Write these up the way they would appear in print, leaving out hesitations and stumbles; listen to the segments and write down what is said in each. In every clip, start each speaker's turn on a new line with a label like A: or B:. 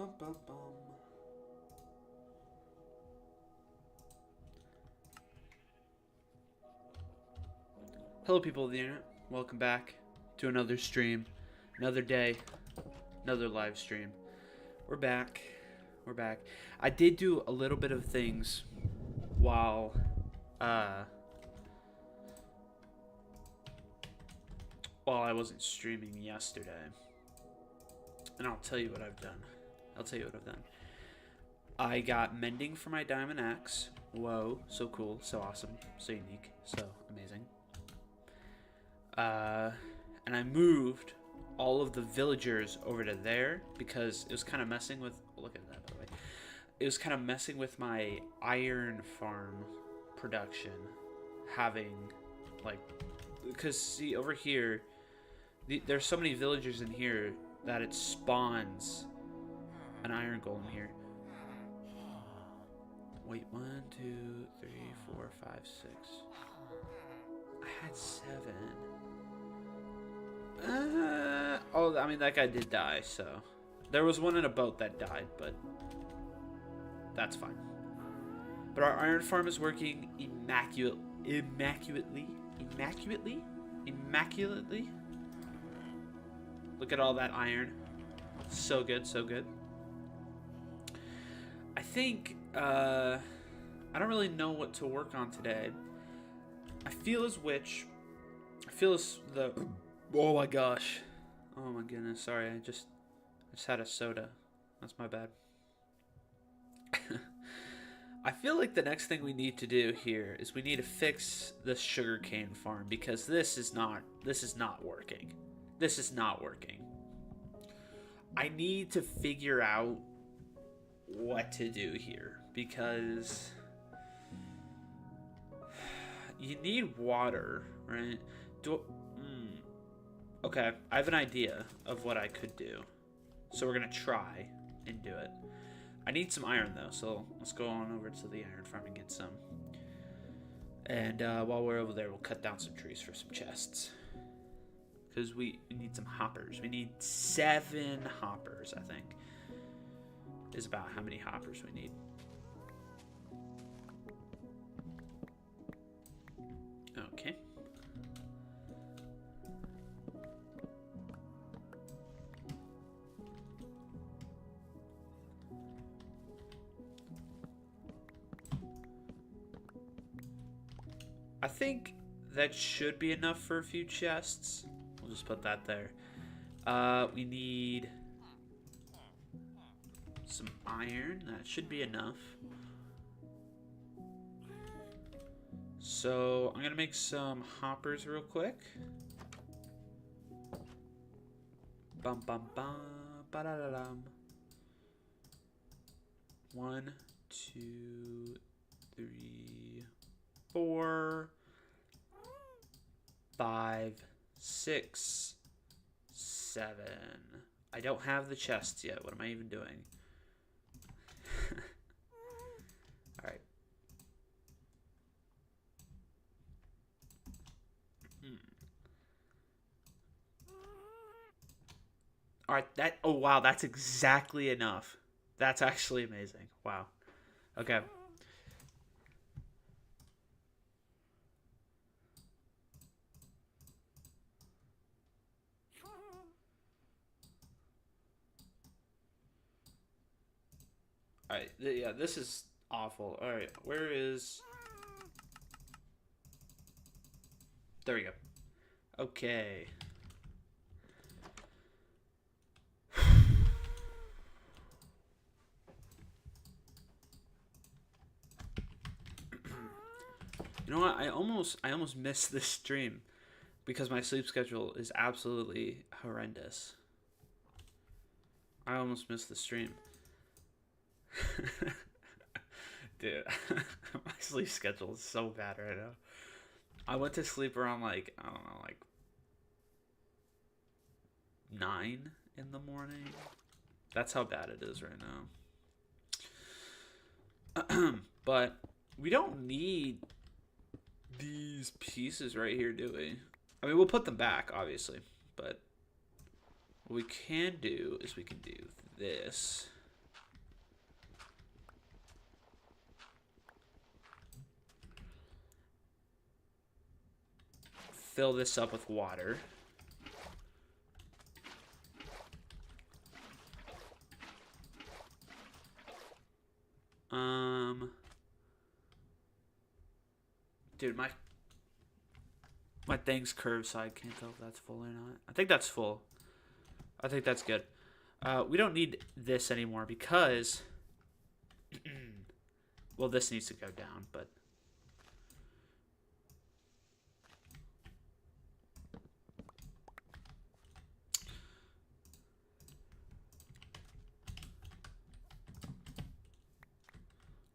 A: bum, bum, bum. Hello, people of the internet. Welcome back to another stream, another day, another live stream. We're back. We're back. I did do a little bit of things while uh while I wasn't streaming yesterday. And I'll tell you what I've done. I got mending for my diamond axe. Whoa, so cool, so awesome, so unique, so amazing. And I moved all of the villagers over to there because it was kind of messing with. Look at that, by the way. It was kind of messing with my iron farm production. Having, like, because see over here, there's so many villagers in here that it spawns an iron golem here. Wait, 1, 2, 3, 4, 5, 6. I had 7. Oh, I mean, that guy did die, so. There was one in a boat that died, but that's fine. But our iron farm is working immaculately. Look at all that iron. So good, so good. I think, I don't really know what to work on today. I feel as the... Oh my gosh. Oh my goodness, sorry, I just had a soda. That's my bad. I feel like the next thing we need to do here is we need to fix the sugarcane farm because this is not working. This is not working. I need to figure out what to do here because you need water, right? Okay, I have an idea of what I could do. So we're going to try and do it. I need some iron, though, so let's go on over to the iron farm and get some. And while we're over there, we'll cut down some trees for some chests. Because we need some hoppers. We need 7 hoppers, I think. Is about how many hoppers we need. Okay. I think that should be enough for a few chests. We'll just put that there. We need some iron. That should be enough. So I'm gonna make some hoppers real quick. Bum bum bum ba da da dum. 1, 2, 3, 4, 5, 6, 7. I don't have the chests yet. What am I even doing? Alright. Alright, that... Oh, wow, that's exactly enough. That's actually amazing. Wow. Okay. Alright, yeah, this is awful. Alright, where is... There we go. Okay. You know what? I almost missed this stream because my sleep schedule is absolutely horrendous. I almost missed the stream. Dude, my sleep schedule is so bad right now. I went to sleep around like, I don't know, like 9 in the morning. That's how bad it is right now. But we don't need these pieces right here, do we? I mean, we'll put them back, obviously. But what we can do is we can do this. fill this up with water. Dude, my thing's curved, so I can't tell if that's full or not. I think that's full. I think that's good. We don't need this anymore because... well, this needs to go down, but...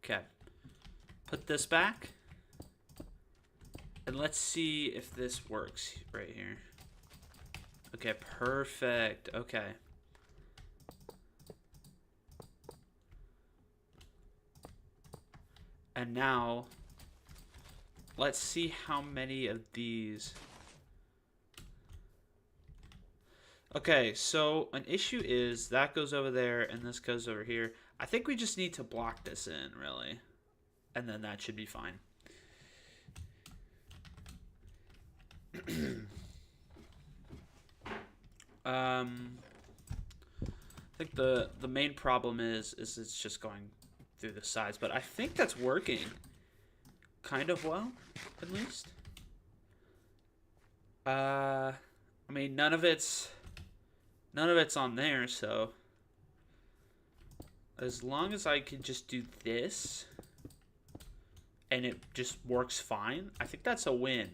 A: okay. Put this back. And let's see if this works right here. Okay, perfect. Okay. And now, let's see how many of these. Okay, so an issue is that goes over there and this goes over here. I think we just need to block this in, really. And then that should be fine. I think the main problem is it's just going through the sides, but I think that's working kind of well, at least. I mean, none of it's on there, so as long as I can just do this and it just works fine, I think that's a win.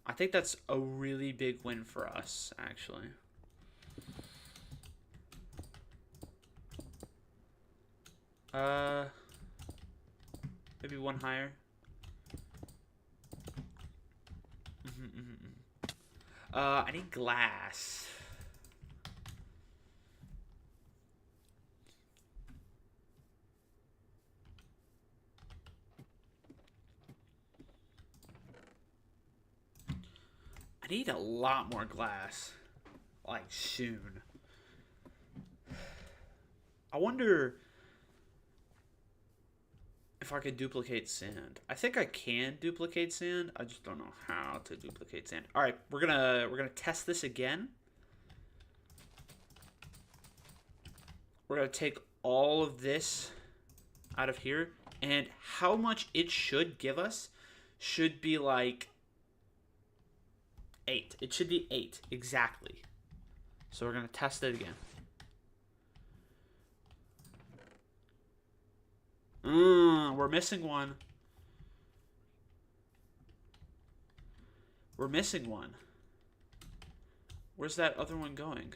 A: I think that's a really big win for us, actually. Maybe one higher. I need glass. I need a lot more glass. Like, soon. I wonder if I could duplicate sand. I think I can duplicate sand. I just don't know how to duplicate sand. All right, we're gonna test this again. We're gonna take all of this out of here, and how much it should give us should be like 8. It should be 8 exactly. So we're gonna test it again. We're missing one. We're missing one. Where's that other one going?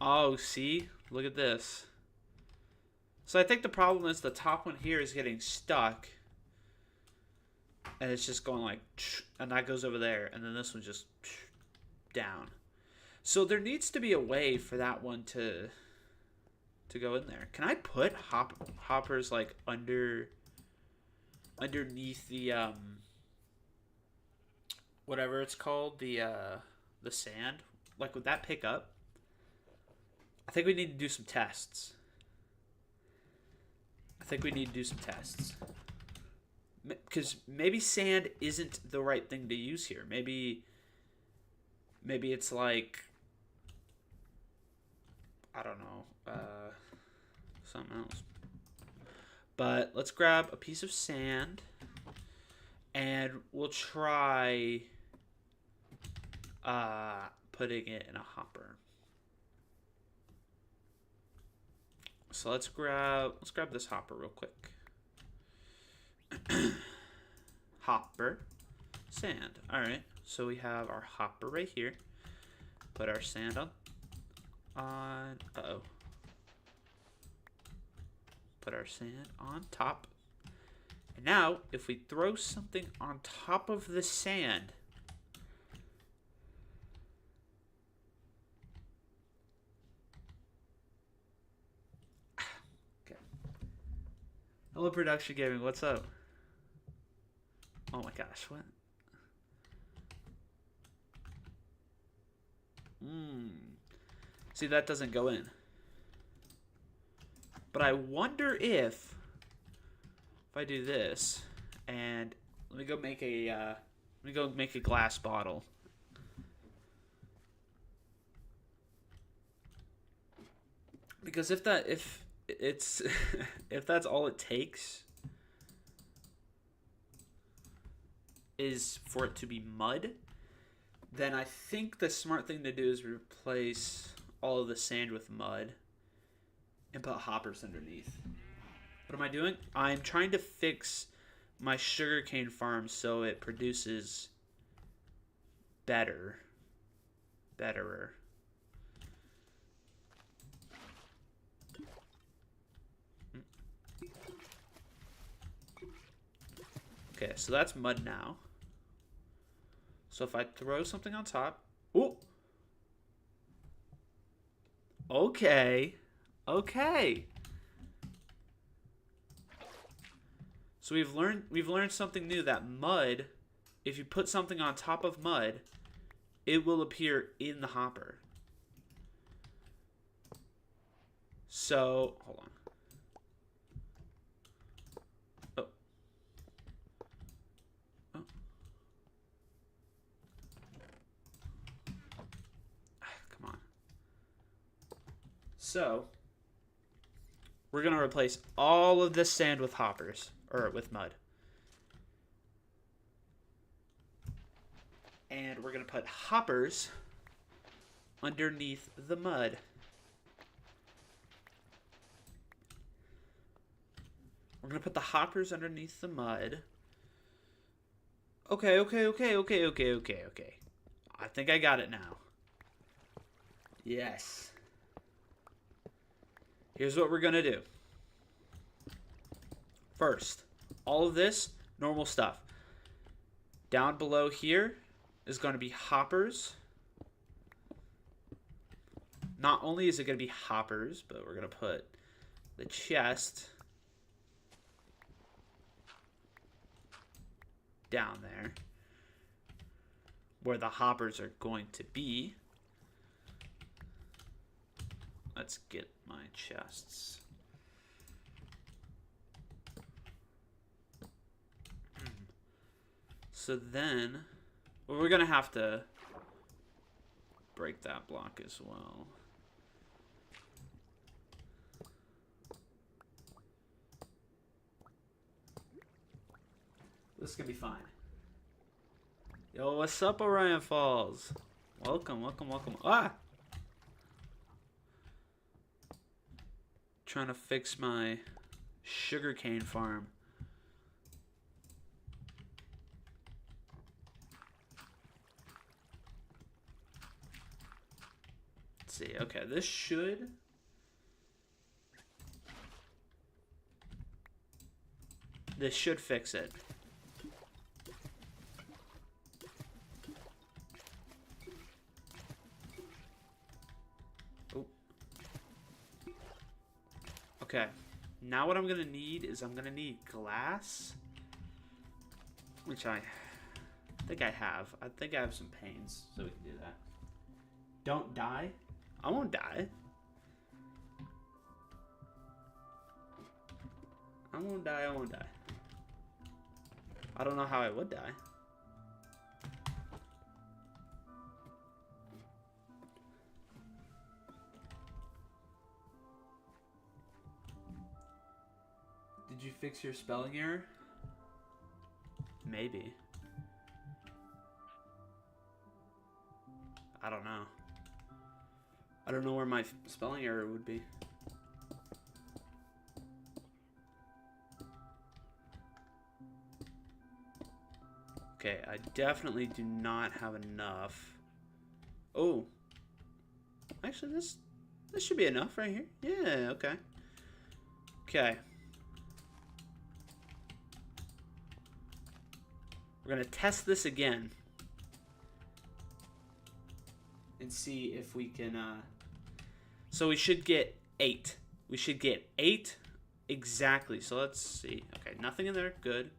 A: Oh, see? Look at this. So I think the problem is the top one here is getting stuck. And it's just going like... and that goes over there. And then this one's just... down. So there needs to be a way for that one to go in there. Can I put hoppers like underneath the whatever it's called, the sand? Like, would that pick up? I think we need to do some tests. Because maybe sand isn't the right thing to use here. Maybe it's like, I don't know, something else. But let's grab a piece of sand, and we'll try putting it in a hopper. So let's grab this hopper real quick. Hopper, sand. All right. So we have our hopper right here. Put our sand on. Uh-oh. Put our sand on top. And now, if we throw something on top of the sand, okay. Hello, Production Gaming. What's up? Oh my gosh, what? See, that doesn't go in. But I wonder if I do this, and let me go make a glass bottle. Because if it's if that's all it takes is for it to be mud, then I think the smart thing to do is replace all of the sand with mud and put hoppers underneath. What am I doing? I'm trying to fix my sugarcane farm so it produces betterer. Okay, so that's mud now. So if I throw something on top, ooh. Okay. So we've learned something new, that mud, if you put something on top of mud, it will appear in the hopper. So, hold on. Oh. Come on. So, we're going to replace all of this sand with hoppers, or with mud. And we're going to put hoppers underneath the mud. We're going to put the hoppers underneath the mud. Okay. I think I got it now. Yes. Here's what we're going to do. First, all of this, normal stuff. Down below here is going to be hoppers. Not only is it going to be hoppers, but we're going to put the chest down there where the hoppers are going to be. Let's get my chests. So then, well, we're going to have to break that block as well. This is going to be fine. Yo, what's up, Orion Falls? Welcome. Ah! Trying to fix my sugarcane farm. Let's see. Okay, this should fix it. Oh. Okay. Now what I'm going to need is I'm going to need glass, which I think I have. I think I have some panes, so we can do that. Don't die. I won't die. I won't die. I don't know how I would die. Did you fix your spelling error? Maybe. I don't know. I don't know where my spelling error would be. Okay, I definitely do not have enough. Oh. Actually, this should be enough right here. Yeah, okay. Okay. We're going to test this again. And see if we can, so we should get 8. We should get 8 exactly. So let's see. Okay, nothing in there. Good.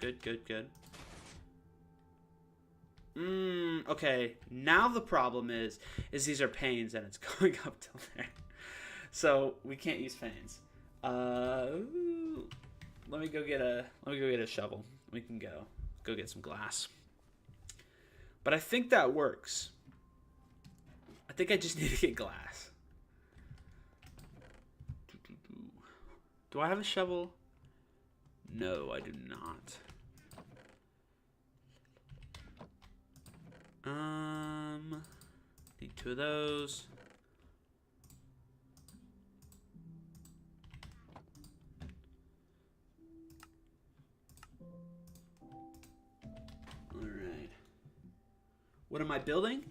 A: Okay. Now the problem is these are panes and it's going up till there. So we can't use panes. Let me go get a shovel. We can go get some glass. But I think that works. I think I just need to get glass. Do I have a shovel? No, I do not. Need 2 of those. All right. What am I building?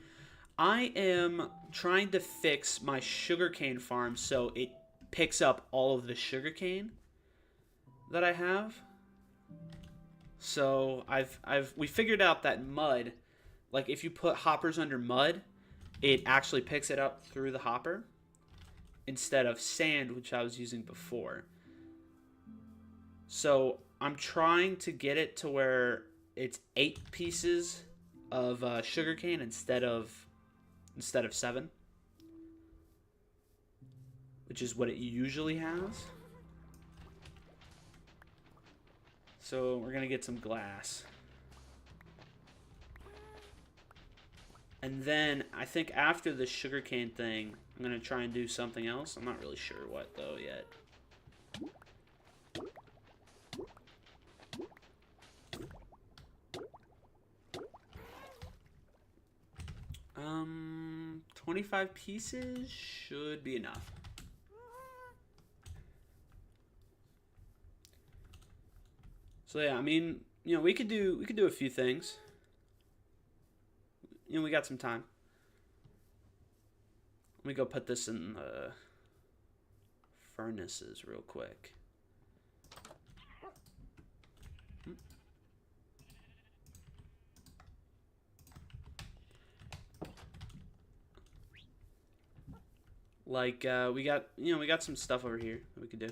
A: I am trying to fix my sugarcane farm so it picks up all of the sugarcane that I have. So we figured out that mud, like if you put hoppers under mud, it actually picks it up through the hopper instead of sand, which I was using before. So I'm trying to get it to where it's 8 pieces of sugarcane instead of 7, which is what it usually has. So we're gonna get some glass. And then I think after the sugarcane thing, I'm gonna try and do something else. I'm not really sure what though yet. 25 pieces should be enough. So yeah, I mean, you know, we could do a few things. You know, we got some time. Let me go put this in the furnaces real quick. Like we got some stuff over here that we could do.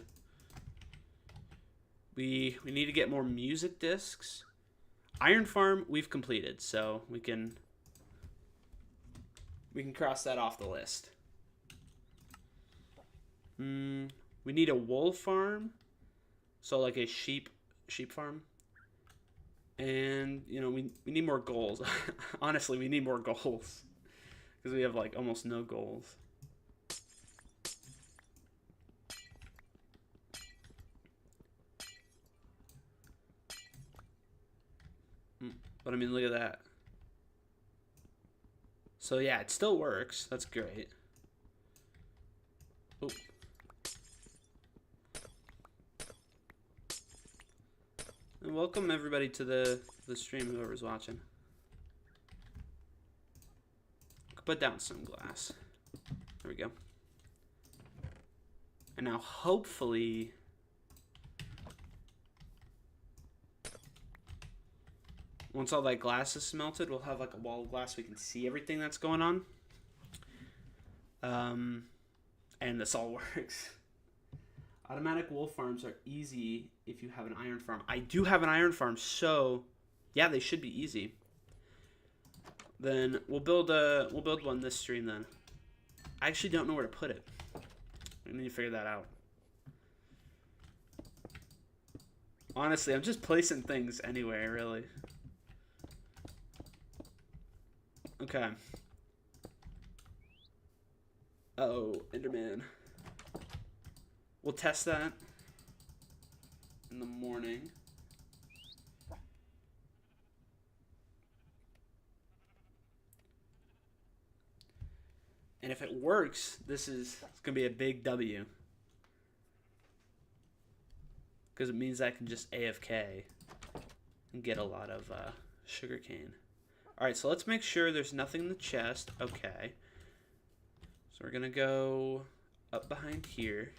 A: We need to get more music discs. Iron farm we've completed, so we can cross that off the list. We need a wool farm, so like a sheep farm. And you know, we need more goals. Honestly, we need more goals because we have like almost no goals. But I mean, look at that. So yeah, it still works. That's great. Oh. And welcome everybody to the stream, whoever's watching. Put down some glass. There we go. And now hopefully once all that glass is smelted, we'll have like a wall of glass so we can see everything that's going on. And this all works. Automatic wool farms are easy if you have an iron farm. I do have an iron farm, so yeah, they should be easy. Then we'll build one this stream then. I actually don't know where to put it. We need to figure that out. Honestly, I'm just placing things anywhere, really. Okay. Uh-oh, Enderman. We'll test that in the morning. And if it works, it's going to be a big W. Because it means I can just AFK and get a lot of sugarcane. Alright, so let's make sure there's nothing in the chest. Okay. So we're going to go up behind here.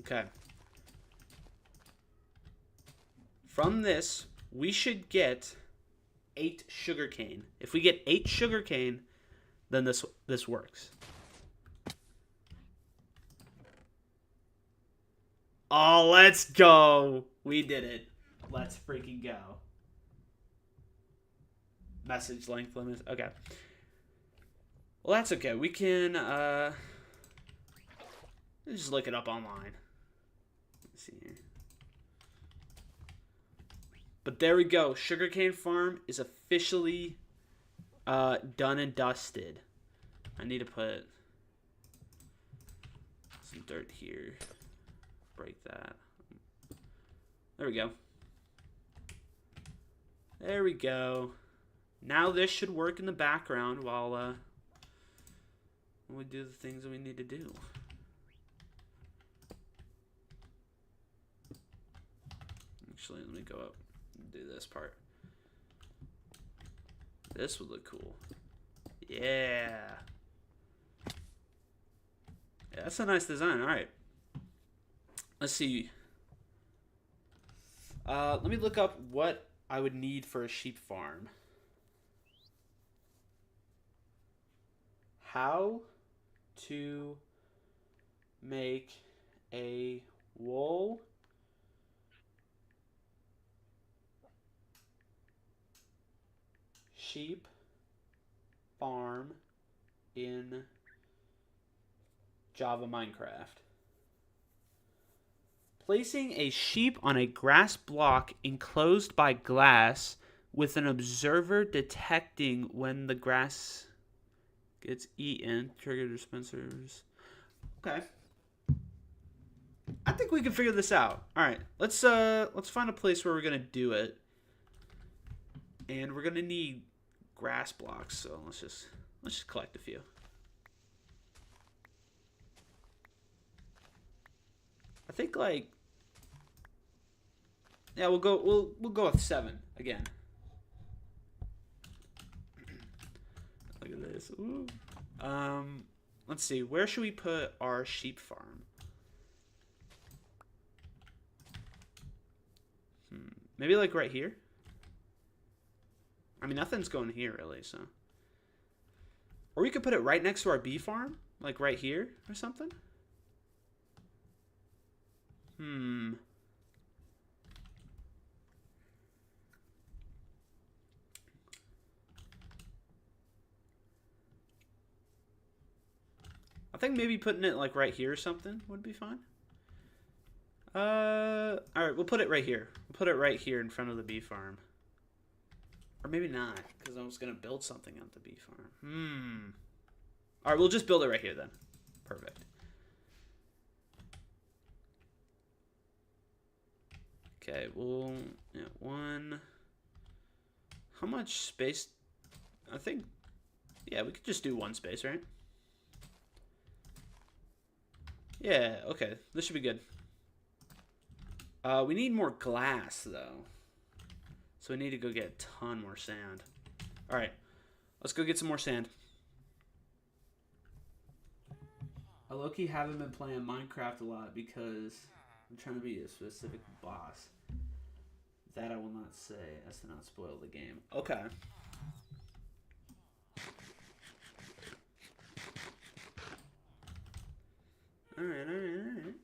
A: Okay. From this, we should get 8 sugarcane. If we get 8 sugarcane, then this works. Oh, let's go. We did it. Let's freaking go. Message length limit. Okay. Well, that's okay. We can Just look it up online. Let's see here. But there we go. Sugarcane farm is officially done and dusted. I need to put some dirt here. Break that. There we go. There we go. Now this should work in the background while we do the things that we need to do. Actually, let me go up and do this part. This would look cool. Yeah. Yeah, that's a nice design. All right. Let's see. Let me look up what I would need for a sheep farm. How to make a wool sheep farm in Java Minecraft. Placing a sheep on a grass block enclosed by glass with an observer detecting when the grass gets eaten. Trigger dispensers. Okay. I think we can figure this out. All right. Let's find a place where we're going to do it. And we're going to need grass blocks, so let's just collect a few. I think like yeah, we'll go with 7 again. Look at this. Ooh. Let's see. Where should we put our sheep farm? Maybe like right here. I mean, nothing's going here really, so. Or we could put it right next to our bee farm, like right here or something. I think maybe putting it like right here or something would be fine. All right, we'll put it right here. We'll put it right here in front of the bee farm. Or maybe not, because I was going to build something on the bee farm. All right, we'll just build it right here then. Perfect. Okay, we'll... Yeah, 1... How much space? I think... Yeah, we could just do 1 space, right? Yeah, okay. This should be good. We need more glass, though. So we need to go get a ton more sand. Alright. Let's go get some more sand. I low-key haven't been playing Minecraft a lot because I'm trying to be a specific boss. That I will not say as to not spoil the game. Okay. Alright.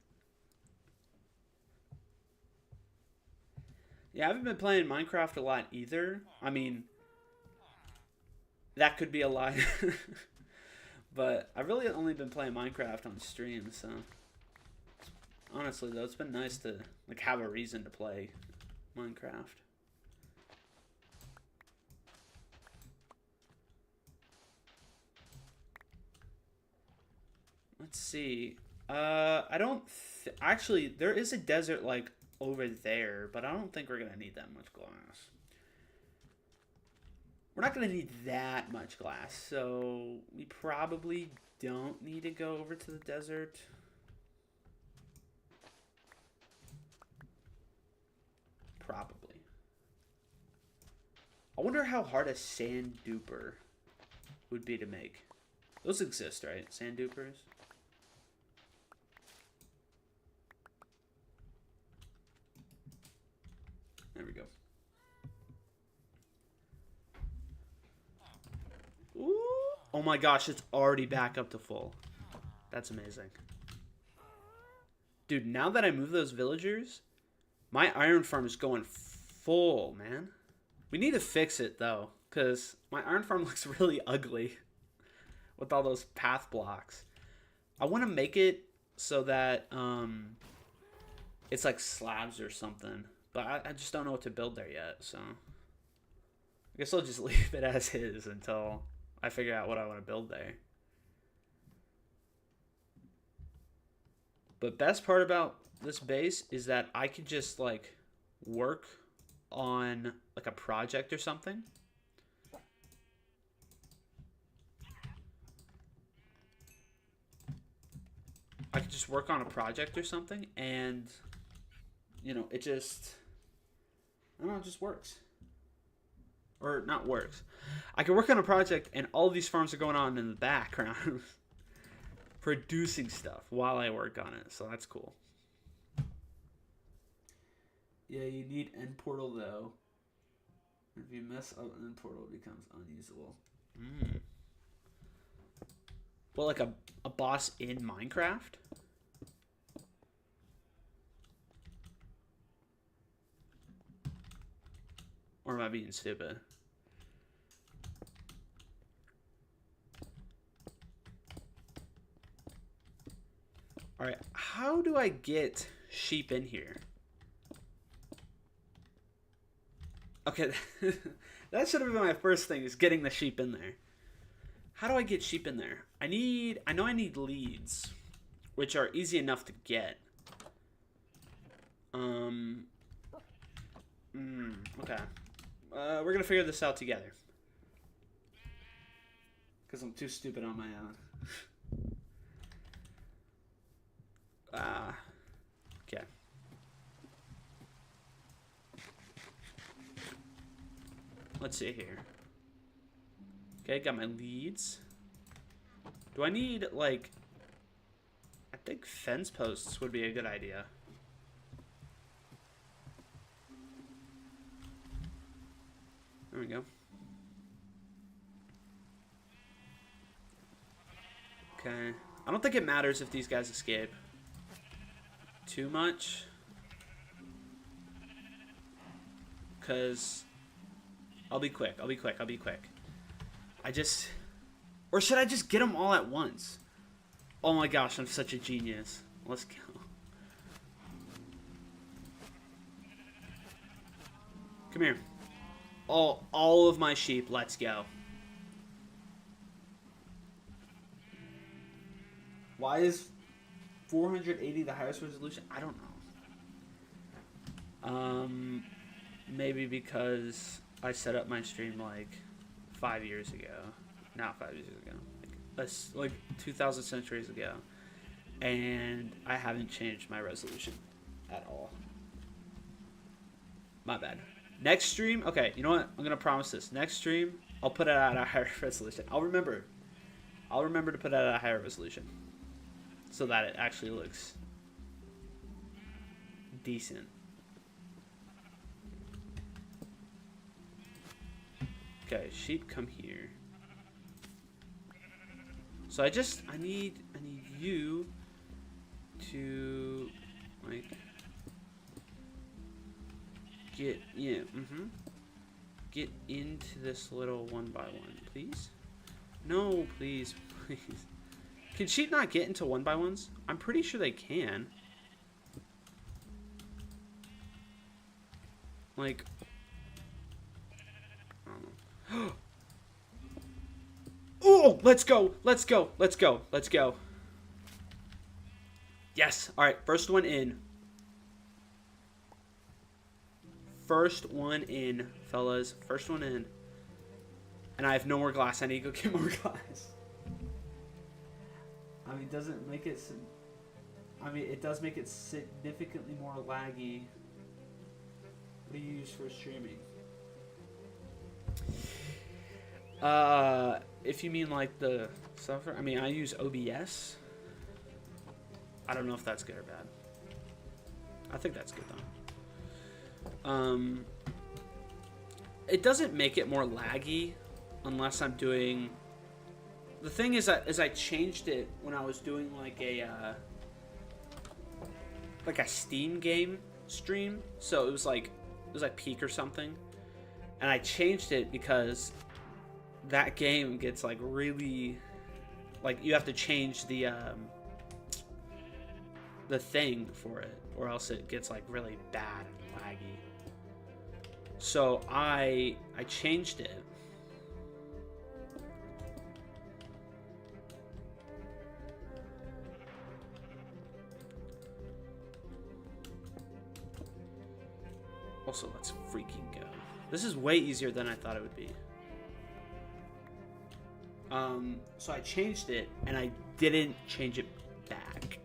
A: Yeah, I haven't been playing Minecraft a lot either. I mean, that could be a lie. But I've really only been playing Minecraft on stream, so... Honestly, though, it's been nice to like have a reason to play Minecraft. Let's see. I don't... Actually, there is a desert, like, over there, but I don't think we're going to need that much glass. We're not going to need that much glass, so we probably don't need to go over to the desert. Probably. I wonder how hard a sand duper would be to make. Those exist, right? Sand dupers? There we go. Ooh. Oh my gosh, it's already back up to full. That's amazing. Dude, now that I move those villagers, my iron farm is going full, man. We need to fix it, though, because my iron farm looks really ugly with all those path blocks. I want to make it so that it's like slabs or something. But I just don't know what to build there yet, so I guess I'll just leave it as is until I figure out what I want to build there. But best part about this base is that I could just like work on like a project or something. I could just work on a project or something, and you know, it just, I don't know, it just works. Or not works. I can work on a project and all these farms are going on in the background producing stuff while I work on it. So that's cool. Yeah, you need end portal though. If you mess up end portal, it becomes unusable. Well, like a boss in Minecraft? Or am I being stupid? Alright, how do I get sheep in here? Okay, that should have been my first thing, is getting the sheep in there. How do I get sheep in there? I know I need leads, which are easy enough to get. Okay. We're gonna figure this out together. Because I'm too stupid on my own. Okay. Let's see here. Okay, got my leads. Do I need, like, I think fence posts would be a good idea. There we go. Okay. I don't think it matters if these guys escape too much, because I'll be quick. Or should I just get them all at once? Oh my gosh, I'm such a genius. Let's go. Come here. All of my sheep, let's go. Why is 480 the highest resolution? I don't know. Maybe because I set up my stream like 5 years ago. Not 5 years ago. Like 2,000 centuries ago. And I haven't changed my resolution at all. My bad. Next stream, okay, you know what? I'm gonna promise this. Next stream, I'll put it at a higher resolution. I'll remember to put it at a higher resolution, so that it actually looks decent. Okay, sheep, come here. So I need you to like get get into this little 1 by 1, please. No, please. Can sheep not get into 1 by 1s? I'm pretty sure they can. Like, I don't know. Oh, let's go. Yes. All right, first one in. First one in, fellas. First one in. And I have no more glass. I need to go get more glass. I mean, doesn't make it... I mean, it does make it significantly more laggy. What do you use for streaming? If you mean like the software, I mean, I use OBS. I don't know if that's good or bad. I think that's good though. It doesn't make it more laggy unless I'm doing... The thing is that I changed it when I was doing like a Steam game stream. So it was like Peak or something, and I changed it because that game gets like really, like, you have to change the the thing for it, or else it gets like really bad and laggy. So I changed it. Also, let's freaking go. This is way easier than I thought it would be. So I changed it, and I didn't change it back.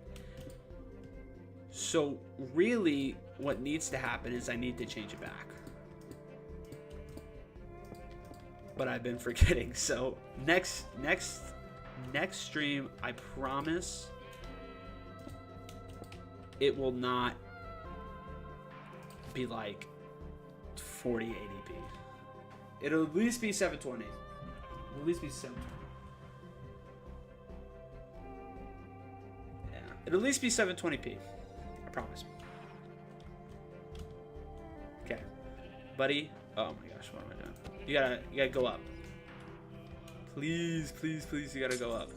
A: So really, what needs to happen is I need to change it back. But I've been forgetting. So next stream, I promise it will not be like 4080p. It'll at least be 720. At least be 720. Yeah, it'll at least be 720p. I promise. Okay, buddy. Oh my gosh, what am I doing? You gotta go up. Please, please, please, you gotta go up.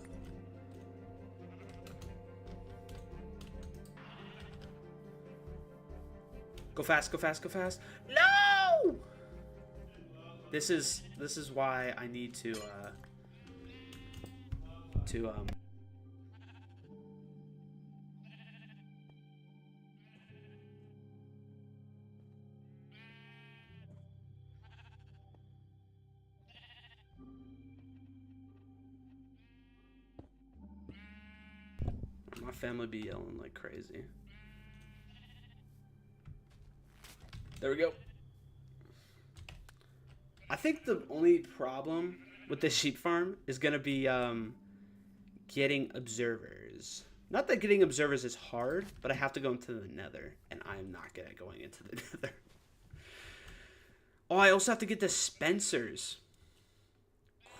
A: Go fast, go fast, go fast. No! This is why I need to my family be yelling like crazy. There we go. I think the only problem with this sheep farm is gonna be getting observers. Not that getting observers is hard, but I have to go into the nether, and I'm not good at going into the nether. Oh, I also have to get dispensers.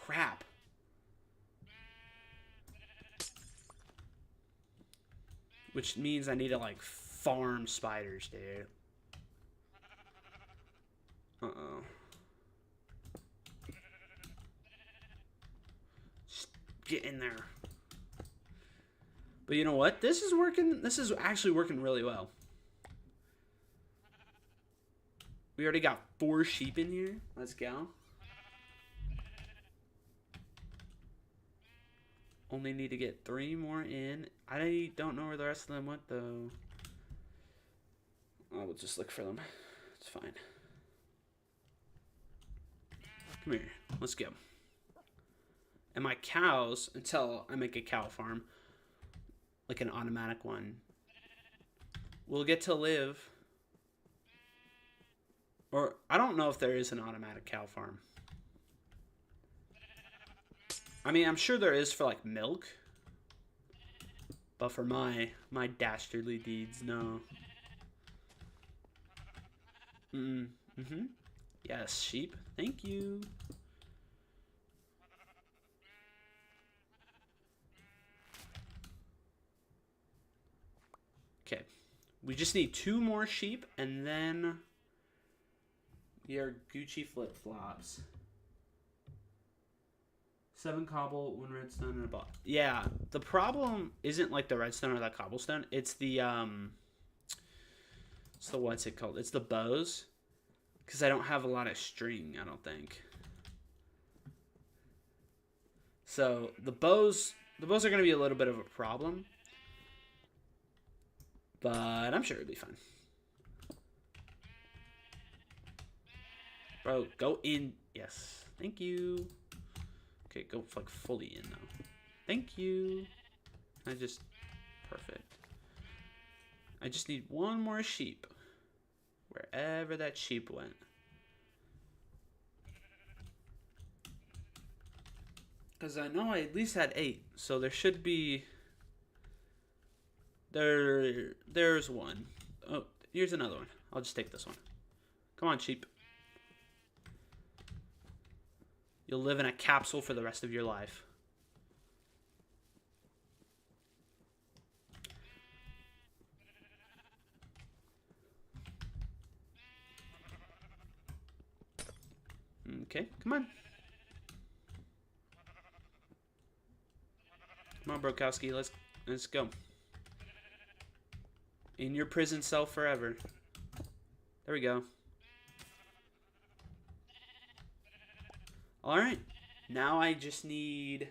A: Crap. Which means I need to like farm spiders, dude. Uh-oh. Just get in there. But you know what? This is working. This is actually working really well. We already got 4 sheep in here. Let's go. Only need to get 3 more in. I don't know where the rest of them went, though. I will just look for them. It's fine. Come here. Let's go. And my cows, until I make a cow farm, like an automatic one, will get to live. Or, I don't know if there is an automatic cow farm. I mean, I'm sure there is for, like, milk. But for my dastardly deeds, no. Mm-hmm. Yes, sheep. Thank you. Okay. We just need 2 more sheep, and then your Gucci flip-flops. 7 cobble, 1 redstone, and a bot. Yeah, the problem isn't like the redstone or that cobblestone. It's the what's it called? It's the bows. Because I don't have a lot of string, I don't think. So the bows are going to be a little bit of a problem. But I'm sure it'll be fine. Bro, go in. Yes. Thank you. Okay, go like fully in now. Thank you. Perfect. I just need 1 more sheep. Wherever that sheep went. Because I know I at least had 8. So there should be... There's 1. Oh, here's another one. I'll just take this one. Come on, sheep. You'll live in a capsule for the rest of your life. Okay, come on. Come on, Brokowski, let's go. In your prison cell forever. There we go. Alright. Now I just need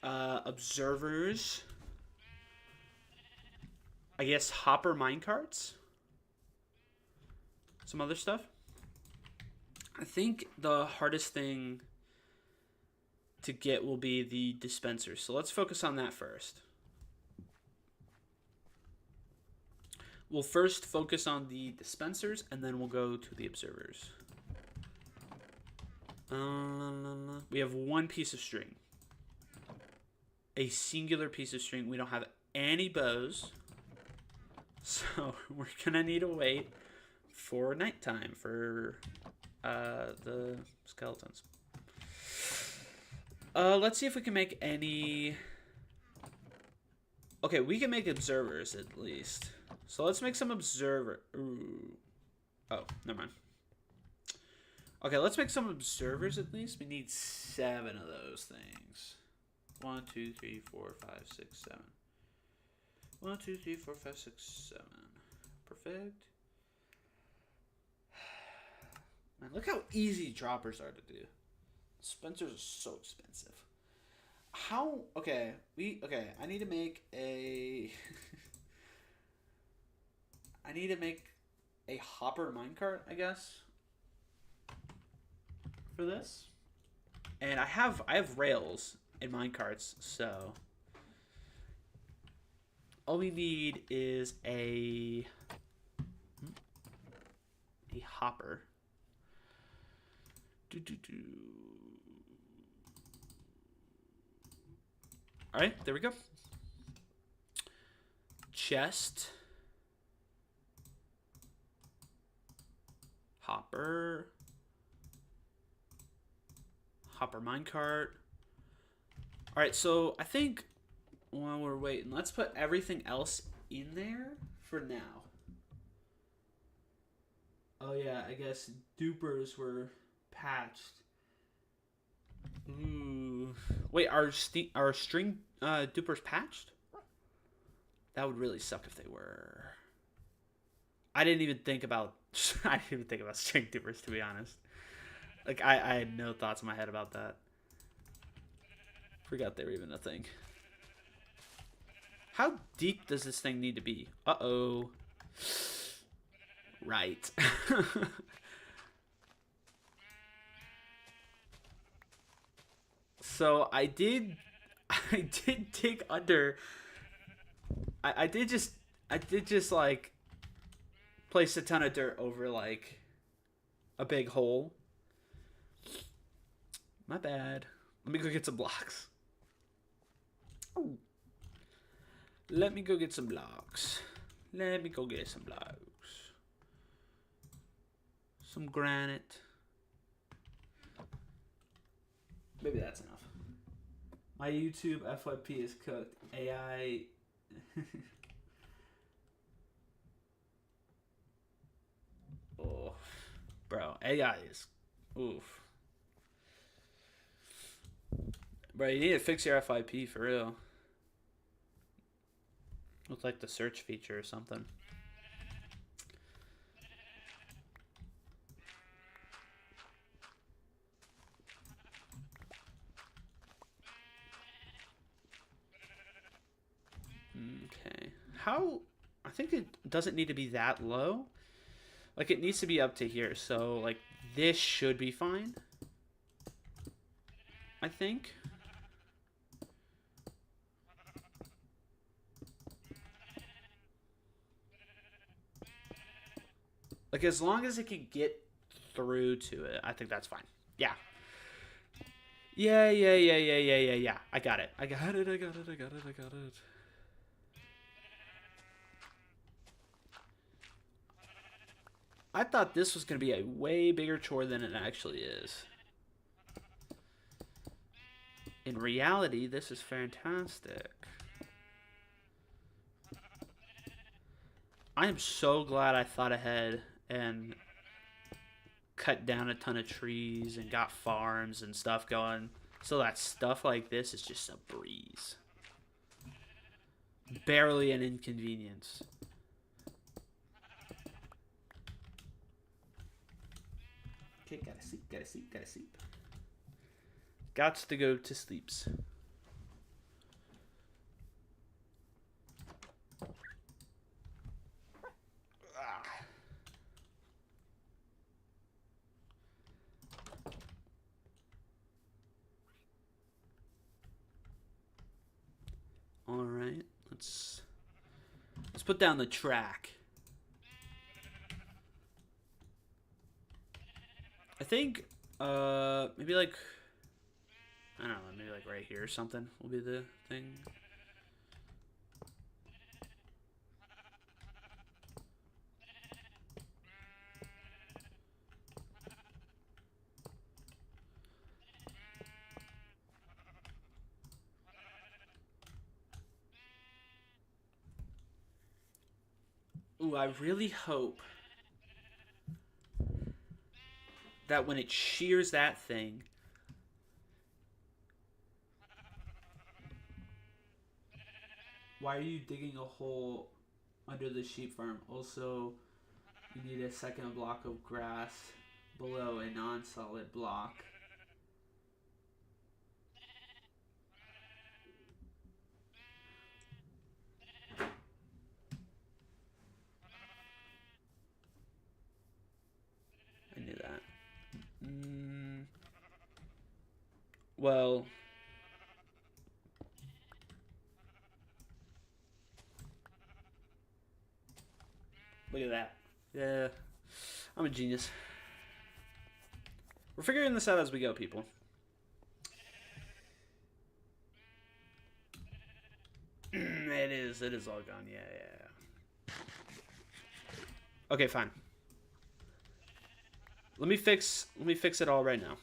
A: observers. I guess hopper minecarts. Some other stuff. I think the hardest thing to get will be the dispenser. So let's focus on that first. We'll first focus on the dispensers, and then we'll go to the observers. We have one piece of string. A singular piece of string. We don't have any bows. So we're going to need to wait for nighttime for the skeletons. Let's see if we can make any... Okay, we can make observers at least. So let's make some observer... Ooh. Oh, never mind. Okay, let's make some observers at least. We need 7 of those things. 1, 2, 3, 4, 5, 6, 7. 1, 2, 3, 4, 5, 6, 7. Perfect. Man, look how easy droppers are to do. Dispensers are so expensive. How? Okay, I need to make a... I need to make a hopper minecart, I guess, for this. And I have rails in minecarts, so all we need is a hopper. All right, there we go. Chest. Hopper minecart. All right, so I think while we're waiting, let's put everything else in there for now. Oh yeah, I guess dupers were patched. Ooh. Wait, are string dupers patched? That would really suck if they were. I didn't even think about string dupers, to be honest. Like I had no thoughts in my head about that. Forgot they were even a thing. How deep does this thing need to be? Uh-oh. Right. So I did dig under. I did just like place a ton of dirt over like a big hole. My bad. Let me go get some blocks. Ooh. Let me go get some blocks. Let me go get some blocks. Some granite. Maybe that's enough. My YouTube FYP is cooked. AI. Oh, bro, AI is oof. Bro, you need to fix your FYP for real. With like the search feature or something. Okay. How? I think it doesn't need to be that low. Like, it needs to be up to here. So, like, this should be fine. I think. Like, as long as it can get through to it, I think that's fine. Yeah. Yeah. I got it. I got it. I thought this was going to be a way bigger chore than it actually is. In reality, this is fantastic. I am so glad I thought ahead and cut down a ton of trees and got farms and stuff going. So that stuff like this is just a breeze. Barely an inconvenience. Okay, gotta sleep, gotta sleep, gotta sleep. Gots to go to sleeps. All right, let's put down the track. I think maybe like I don't know, maybe like right here or something will be the thing. Ooh, I really hope that when it shears that thing, why are you digging a hole under the sheep farm? Also, you need a second block of grass below a non-solid block. I knew that. Well, look at that. Yeah, I'm a genius. We're figuring this out as we go, people. It is all gone. Yeah. Okay, fine. Let me fix it all right now.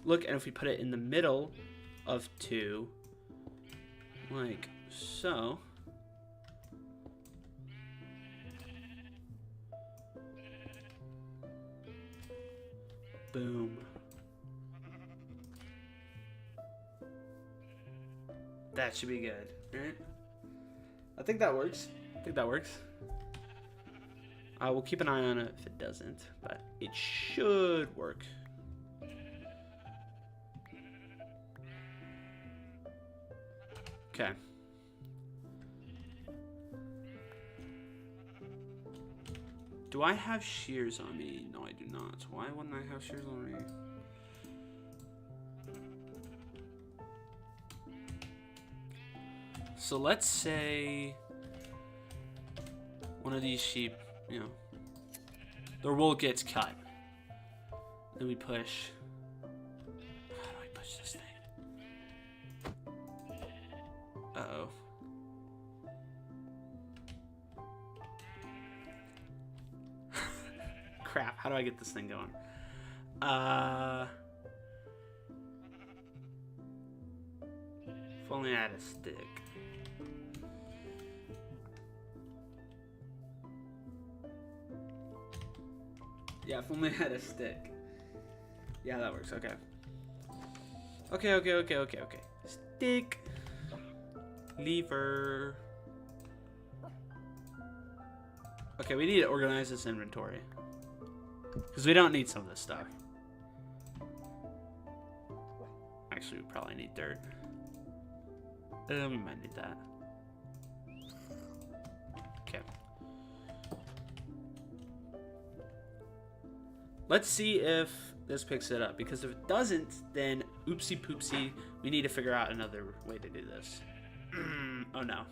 A: Look, and if we put it in the middle of 2, like so. Boom. That should be good, right? I think that works. We'll keep an eye on it if it doesn't, but it should work. Okay. Do I have shears on me? No, I do not. Why wouldn't I have shears on me? So let's say one of these sheep, you know, their wool gets cut. Then we push. How do I push this thing? Uh-oh. Crap, how do I get this thing going? If only I had a stick. Yeah, if only I had a stick. Yeah, that works. Okay. Okay. Stick. Lever. Okay, we need to organize this inventory. Because we don't need some of this stuff. Actually, we probably need dirt. We might need that. Okay. Let's see if this picks it up. Because if it doesn't, then oopsie poopsie. We need to figure out another way to do this. Oh no.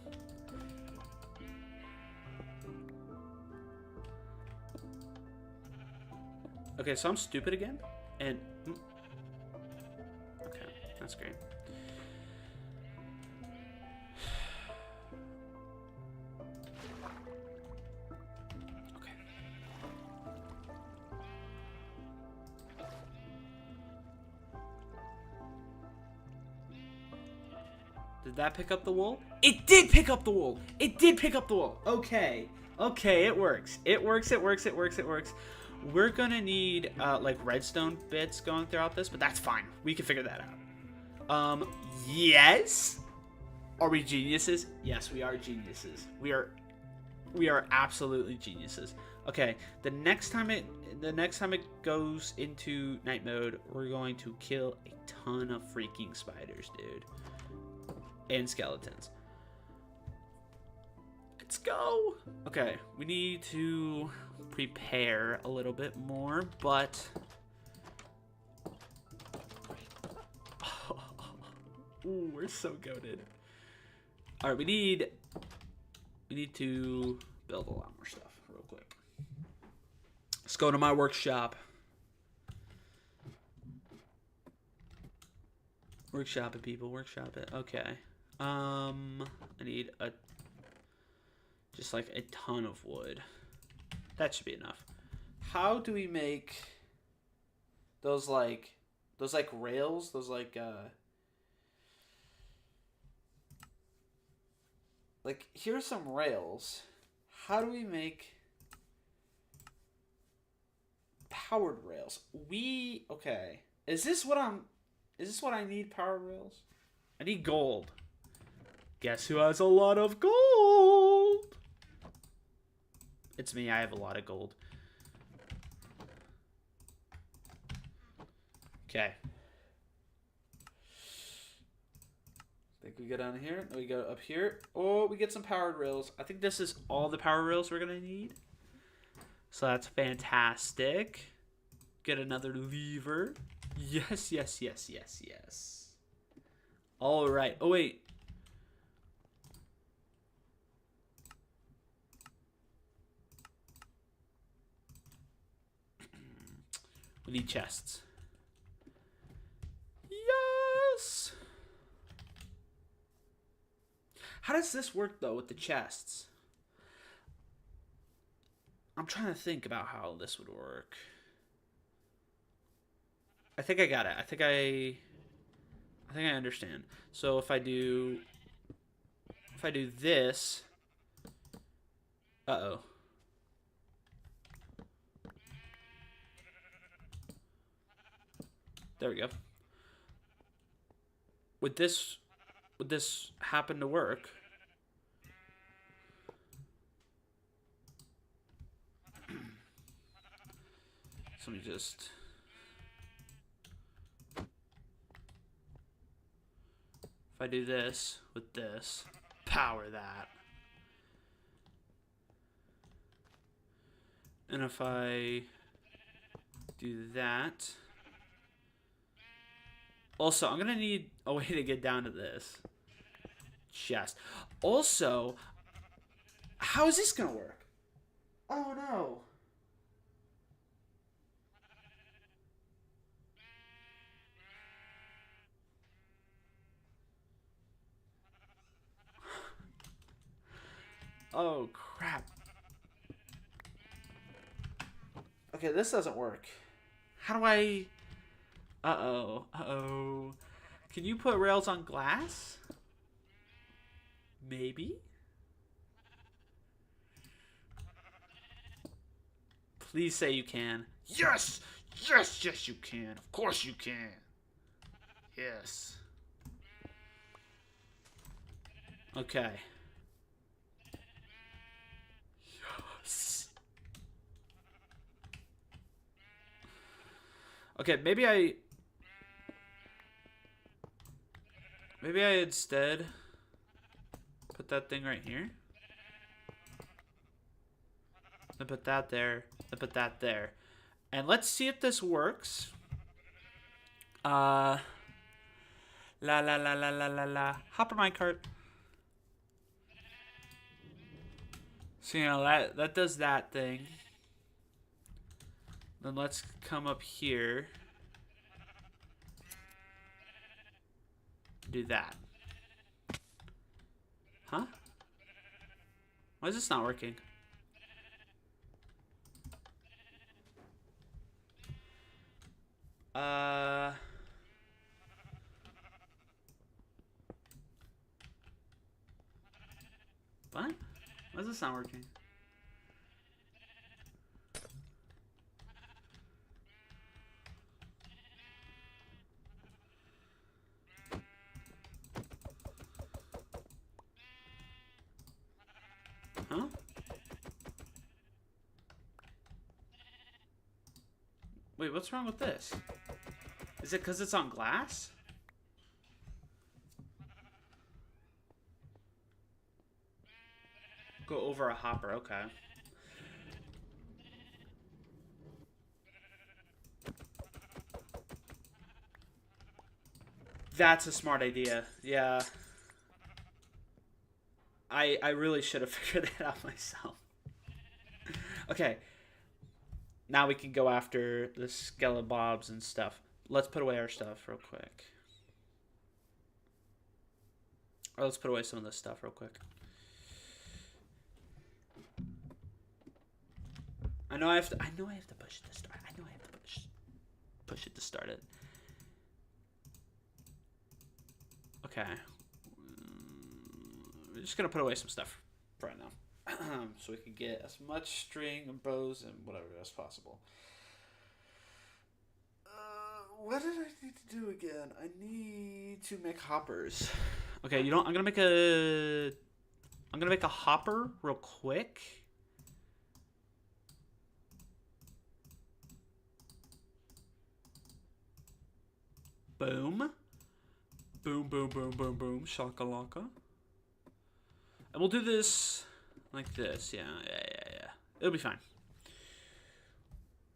A: Okay, so I'm stupid again. And... okay, that's great. Okay. Did that pick up the wool? It did pick up the wool! It did pick up the wool! Okay. Okay, it works. It works, it works, it works, it works. We're gonna need, like, redstone bits going throughout this, but that's fine. We can figure that out. Yes? Are we geniuses? Yes, we are geniuses. We are absolutely geniuses. Okay, the next time it goes into night mode, we're going to kill a ton of freaking spiders, dude. And skeletons. Let's go. Okay, we need to prepare a little bit more, but ooh, we're so goated. All right, we need to build a lot more stuff real quick. Let's go to my workshop. Workshop it, people. Workshop it. Okay. I need just like a ton of wood. That should be enough. How do we make those rails? Those like here's some rails. How do we make powered rails? Okay. Is this what I need, powered rails? I need gold. Guess who has a lot of gold? It's me. I have a lot of gold. Okay. Think we go down here. We go up here. Oh, we get some powered rails. I think this is all the power rails we're gonna need. So that's fantastic. Get another lever. Yes, yes, yes, yes, yes. All right. Oh wait. We need chests. Yes! How does this work, though, with the chests? I'm trying to think about how this would work. I think I got it. I think I understand. So if I do this... Uh-oh. There we go. Would this happen to work? So let me just... If I do this with this, power that. And if I do that... Also, I'm gonna need a way to get down to this chest. Also, how is this gonna work? Oh no. Oh crap. Okay, this doesn't work. How do I... Uh-oh. Uh-oh. Can you put rails on glass? Maybe? Please say you can. Yes! Yes, yes, you can. Of course you can. Yes. Okay. Yes. Okay, maybe I instead put that thing right here. Then put that there. Then put that there. And let's see if this works. La la la la la la la. Hopper minecart. So you know that does that thing. Then let's come up here. Do that. Huh? Why is this not working? What? Why is this not working? Wait, what's wrong with this? Is it because it's on glass? Go over a hopper, okay. That's a smart idea. Yeah. I really should have figured that out myself. Okay. Now we can go after the skelebobs and stuff. Let's put away our stuff real quick. Or let's put away some of this stuff real quick. I know I have to push it to start. I know I have to push it to start it. Okay. We're just gonna put away some stuff for right now. So we can get as much string and bows and whatever as possible. What did I need to do again? I need to make hoppers. Okay, you know, I'm gonna make a hopper real quick. Boom. Boom, boom, boom, boom, boom. Shakalaka. And we'll do this like this. Yeah. It'll be fine.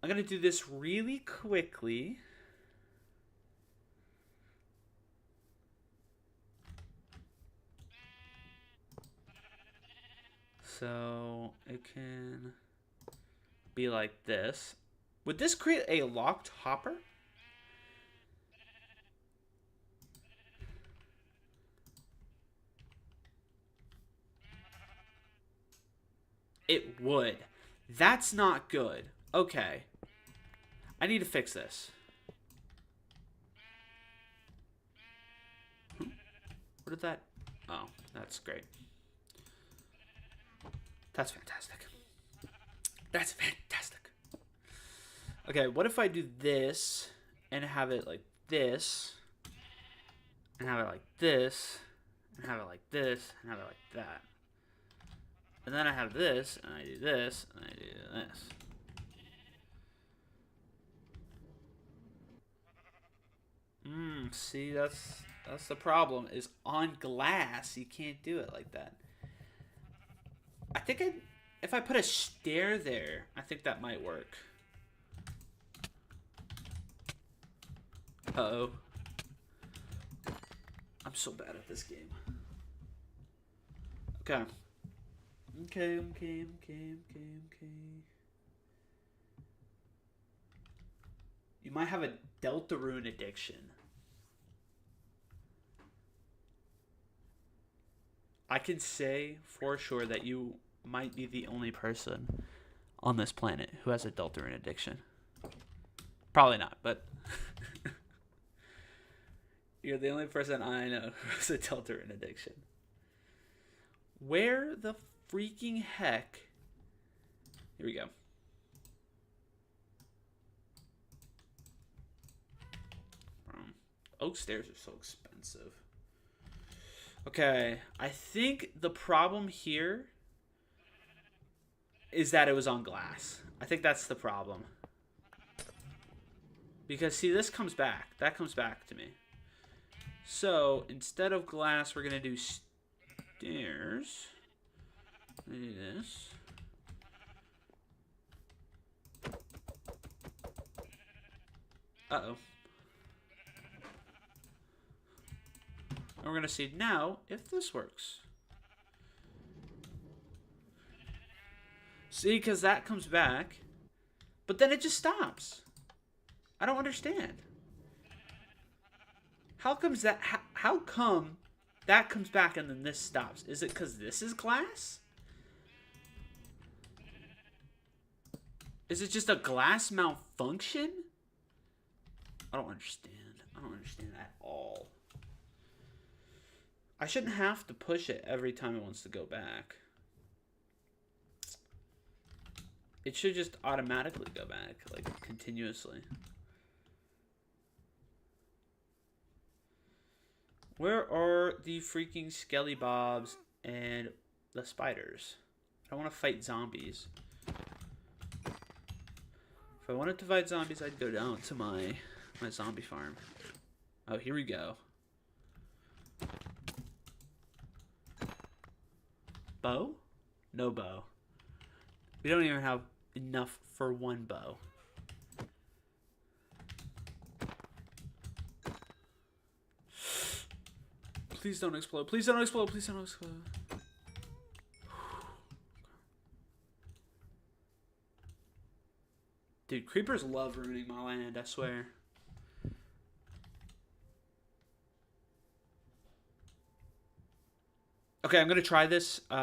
A: I'm going to do this really quickly. So it can be like this. Would this create a locked hopper? It would. That's not good. Okay. I need to fix this. What did that... Oh, that's great. That's fantastic. That's fantastic. Okay, what if I do this and have it like this, and have it like this, and have it like this, and have it like that. And then I have this, and I do this, and I do this. See, that's the problem, is on glass, you can't do it like that. I think if I put a stair there, I think that might work. Uh-oh. I'm so bad at this game. Okay. Okay. You might have a Deltarune addiction. I can say for sure that you might be the only person on this planet who has a Deltarune addiction. Probably not, but you're the only person I know who has a Deltarune addiction. Where the freaking heck? Here we go. Oak stairs are so expensive. Okay, I think the problem here is that it was on glass. I think that's the problem. Because, see, this comes back. That comes back to me. So, instead of glass, we're going to do stairs. I'm going to do this. Uh-oh. And we're going to see now if this works. See, because that comes back. But then it just stops. I don't understand. How comes that... How come that comes back and then this stops? Is it because this is glass? Is it just a glass malfunction? I don't understand. I don't understand at all. I shouldn't have to push it every time it wants to go back. It should just automatically go back, like, continuously. Where are the freaking skelebobs and the spiders? I want to fight zombies. If I wanted to fight zombies, I'd go down to my zombie farm. Oh, here we go. Bow? No bow. We don't even have enough for one bow. Please don't explode. Please don't explode. Please don't explode. Dude, creepers love ruining my land, I swear. Okay, I'm going to try this. We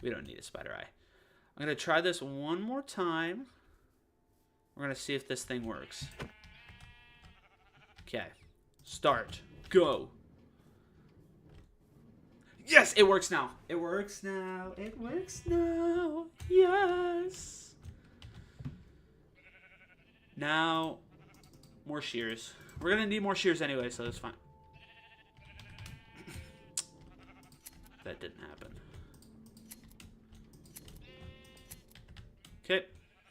A: don't need a spider eye. I'm going to try this one more time. We're going to see if this thing works. Okay. Start. Go. Yes, it works now. It works now. It works now. Yes. Now, more shears. We're going to need more shears anyway, so that's fine. That didn't happen. Okay.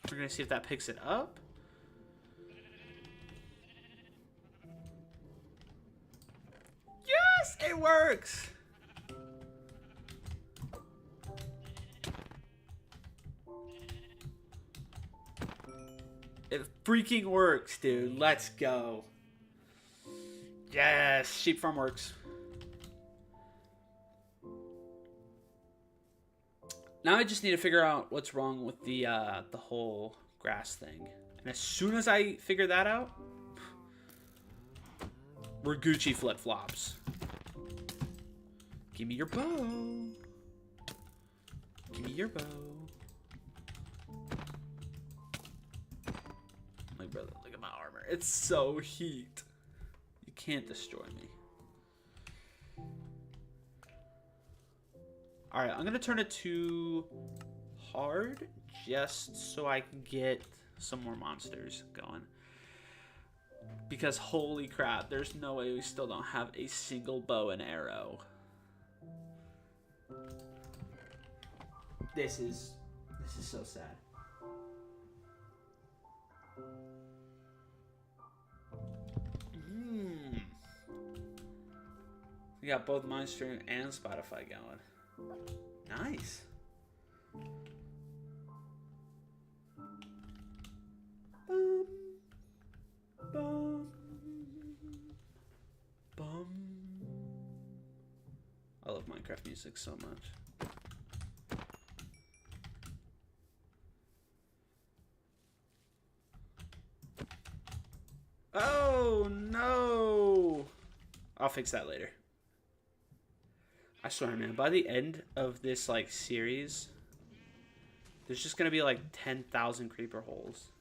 A: We're going to see if that picks it up. Yes, it works. It freaking works, dude. Let's go. Yes, sheep farm works. Now I just need to figure out what's wrong with the whole grass thing. And as soon as I figure that out, we're Gucci flip-flops. Give me your bow. Give me your bow. My brother, look at my armor. It's so heat. You can't destroy me. Alright, I'm going to turn it to hard just so I can get some more monsters going. Because holy crap, there's no way we still don't have a single bow and arrow. This is so sad. We got both Mindstream and Spotify going. Nice. Bum, bum, bum. I love Minecraft music so much. Oh no! I'll fix that later. I swear, man, by the end of this, like, series, there's just gonna be, like, 10,000 creeper holes.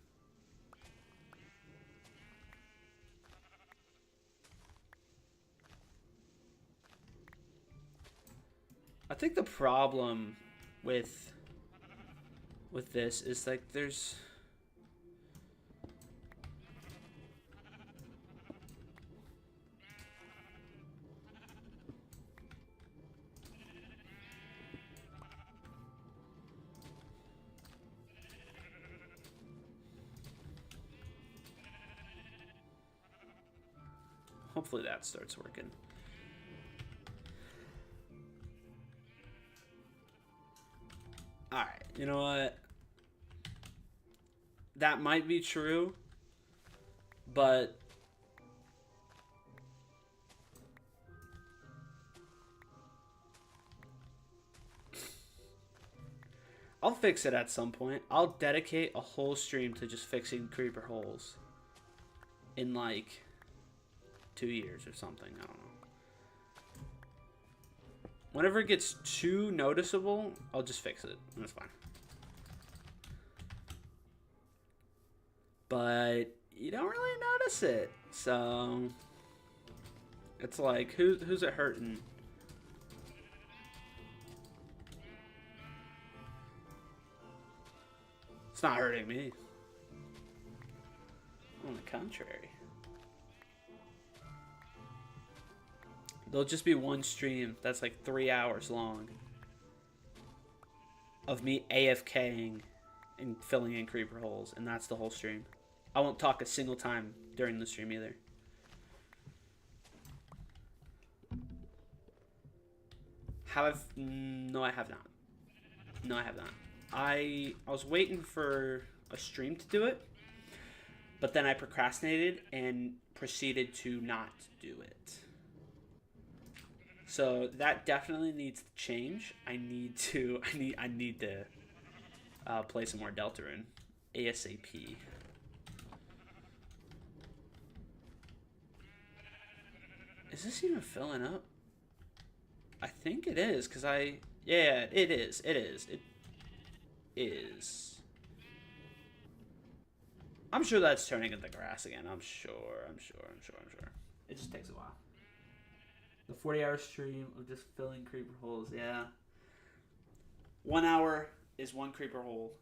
A: I think the problem with this is, like, there's... Hopefully that starts working. Alright, you know what? That might be true, but I'll fix it at some point. I'll dedicate a whole stream to just fixing creeper holes in like 2 years or something. I don't know. Whenever it gets too noticeable, I'll just fix it. That's fine. But you don't really notice it. So it's like, who's it hurting? It's not hurting me. On the contrary. There'll just be one stream that's like 3 hours long of me AFKing and filling in creeper holes, and that's the whole stream. I won't talk a single time during the stream either. No, I have not. No, I have not. I was waiting for a stream to do it, but then I procrastinated and proceeded to not do it. So that definitely needs to change. I need to play some more Deltarune ASAP. Is this even filling up? I think it is, because yeah, it is. It is. I'm sure that's turning into grass again. I'm sure. It just takes a while. The 40-hour stream of just filling creeper holes, yeah. 1 hour is one creeper hole.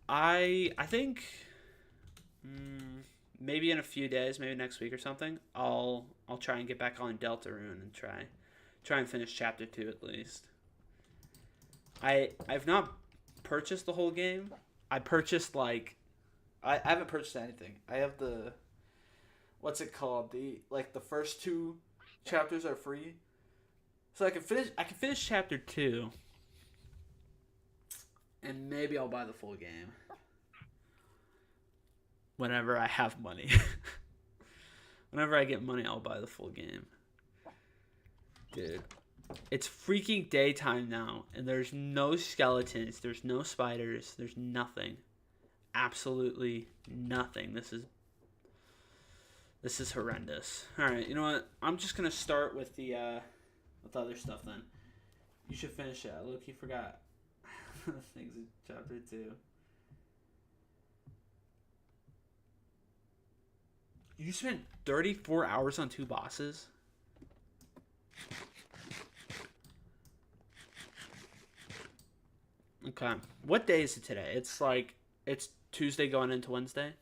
A: I think maybe in a few days, maybe next week or something, I'll try and get back on Deltarune and try and finish chapter 2 at least. I've not purchased the whole game. I purchased I haven't purchased anything. I have the, what's it called? The first 2 chapters are free. So I can finish chapter 2. And maybe I'll buy the full game. Whenever I have money. Whenever I get money, I'll buy the full game. Dude. It's freaking daytime now. And there's no skeletons. There's no spiders. There's nothing. Absolutely nothing. This is horrendous. Alright, you know what? I'm just going to start with the other stuff then. You should finish it. Loki forgot. Things in chapter 2. You spent 34 hours on 2 bosses? Okay. What day is it today? It's Tuesday going into Wednesday.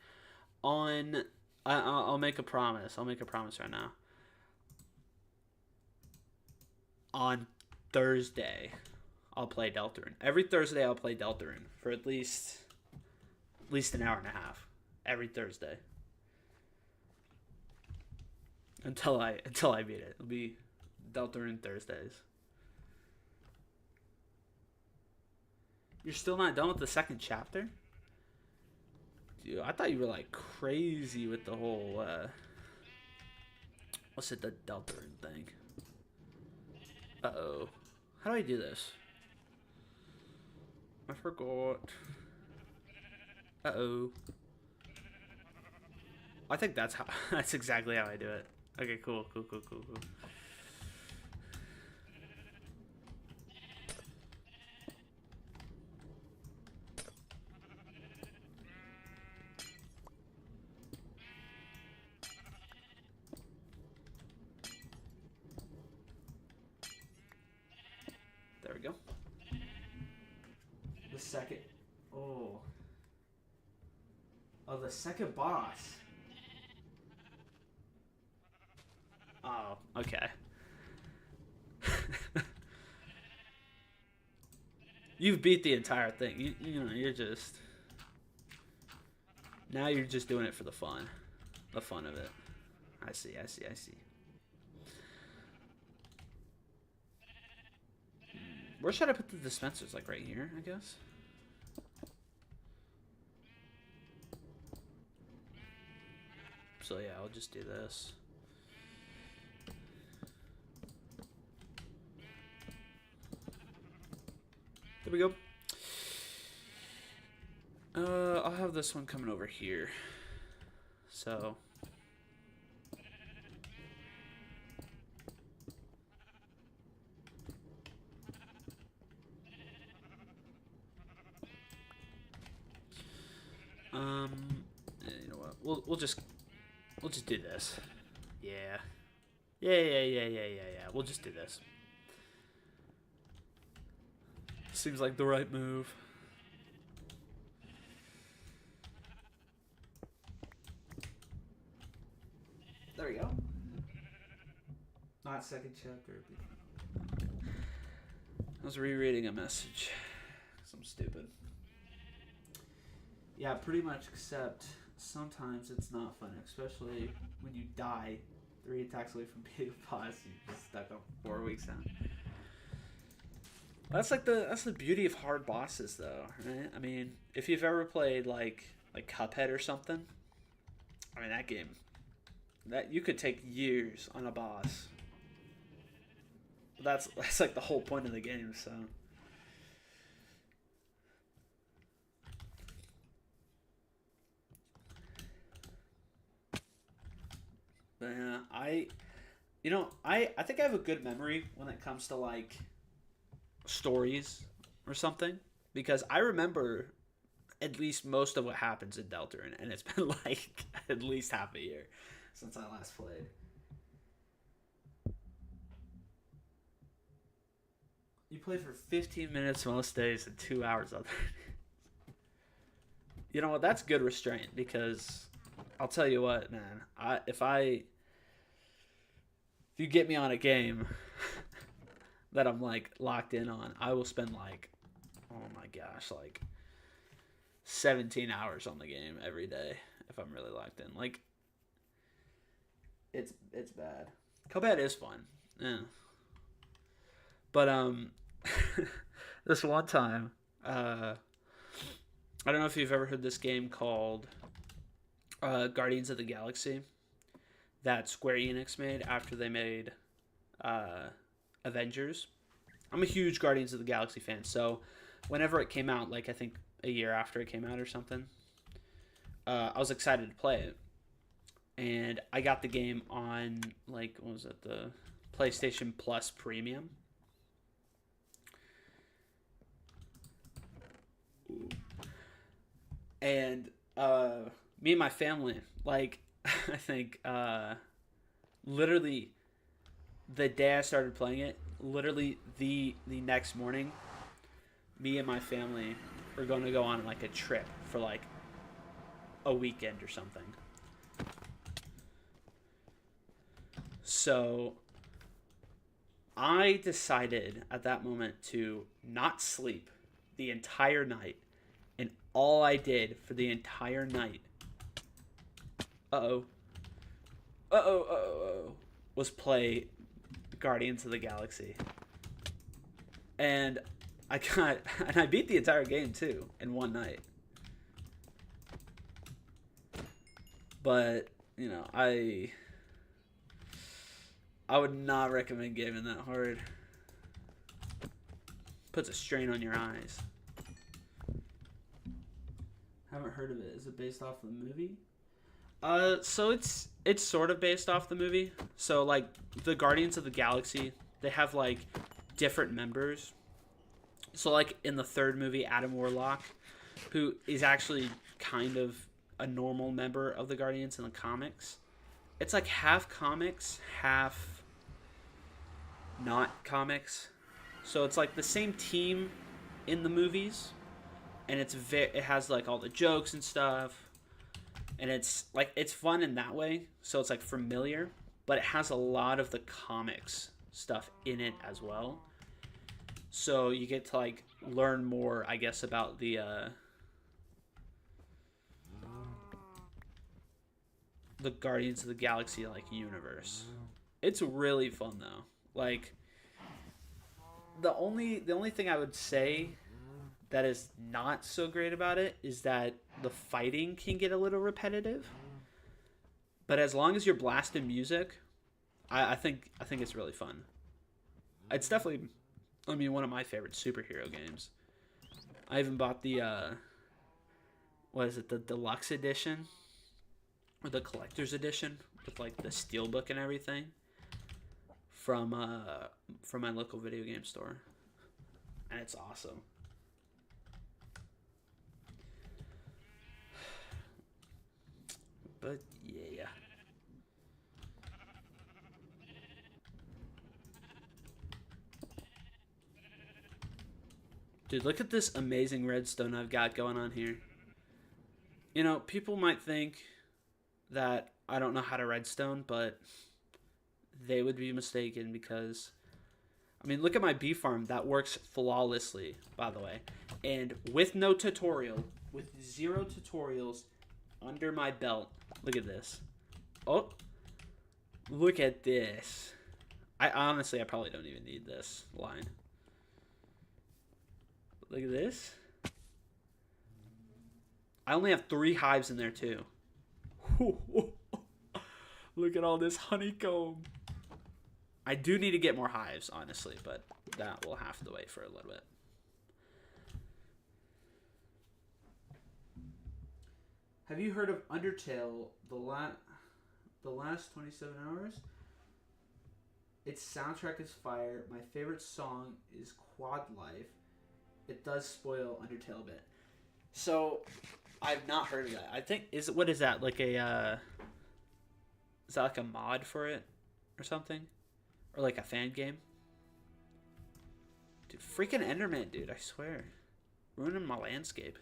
A: I'll make a promise. I'll make a promise right now. On Thursday, I'll play Deltarune. Every Thursday, I'll play Deltarune for at least an hour and a half. Every Thursday. Until I beat it. It'll be Deltarune Thursdays. You're still not done with the second chapter? Dude, I thought you were crazy with the whole what's it, the Deltarune thing. Uh-oh. How do I do this? I forgot. Uh-oh. I think that's exactly how I do it. Okay, cool. There we go. The second... Oh, the second boss. Oh, okay. You've beat the entire thing. You know, you're just... Now you're just doing it for the fun. The fun of it. I see. Where should I put the dispensers? Right here, I guess? So yeah, I'll just do this. There we go. I'll have this one coming over here. So... you know what? We'll just do this. Yeah. We'll just do this. Seems like the right move. There we go. Not second chapter. I was rereading a message. 'Cause I'm stupid. Yeah, pretty much, except sometimes it's not fun, especially when you die 3 attacks away from being a boss. You're just stuck on 4 weeks now. That's the beauty of hard bosses, though, right? I mean, if you've ever played like Cuphead or something, I mean that game, that you could take years on a boss. That's like the whole point of the game. So, but yeah, I think I have a good memory when it comes to like stories or something, because I remember at least most of what happens in Deltarune, and it's been like at least half a year since I last played. You play for 15 minutes most days and 2 hours other. You know what? That's good restraint, because I'll tell you what, man. If you get me on a game that I'm like locked in on, I will spend like, oh my gosh, like 17 hours on the game every day if I'm really locked in. Like, it's bad. Cuphead is fun. Yeah. But this one time, I don't know if you've ever heard this game called Guardians of the Galaxy that Square Enix made after they made uh, Avengers. I'm a huge Guardians of the Galaxy fan, so whenever it came out, like I think a year after it came out or something, I was excited to play it, and I got the game on like, what was it, the PlayStation Plus Premium. And me and my family, like, I think literally the day I started playing it, literally the next morning, me and my family are going to go on like a trip for like a weekend or something. So I decided at that moment to not sleep the entire night, and all I did for the entire night, uh-oh, was play Guardians of the Galaxy. And I beat the entire game too in one night. But, I would not recommend gaming that hard. Puts a strain on your eyes. Haven't heard of it. Is it based off the movie? So it's sort of based off the movie. So like the Guardians of the Galaxy, they have like different members. So like in the third movie, Adam Warlock, who is actually kind of a normal member of the Guardians in the comics. It's like half comics, half not comics. So it's like the same team in the movies, and it has like all the jokes and stuff, and it's like it's fun in that way. So it's like familiar, but it has a lot of the comics stuff in it as well. So you get to like learn more, I guess, about the Guardians of the Galaxy like universe. It's really fun though. Like the only thing I would say that is not so great about it is that the fighting can get a little repetitive. But as long as you're blasting music, I think it's really fun. It's definitely, I mean, one of my favorite superhero games. I even bought the what is it, the deluxe edition or the collector's edition with like the steelbook and everything from my local video game store, and it's awesome. But yeah. Dude, look at this amazing redstone I've got going on here. People might think that I don't know how to redstone, but they would be mistaken, because I mean, look at my bee farm. That works flawlessly, by the way. And with no tutorial, with 0 tutorials under my belt. Look at this. Oh, look at this. I probably don't even need this line. Look at this. I only have 3 hives in there too. Look at all this honeycomb. I do need to get more hives, honestly, but that will have to wait for a little bit. Have you heard of Undertale, the last 27 hours? Its soundtrack is fire. My favorite song is Quad Life. It does spoil Undertale a bit. So, I've not heard of that. I think, what is that? Like a, is that like a mod for it or something? Or like a fan game? Dude, freaking Enderman, dude, I swear. Ruining my landscape.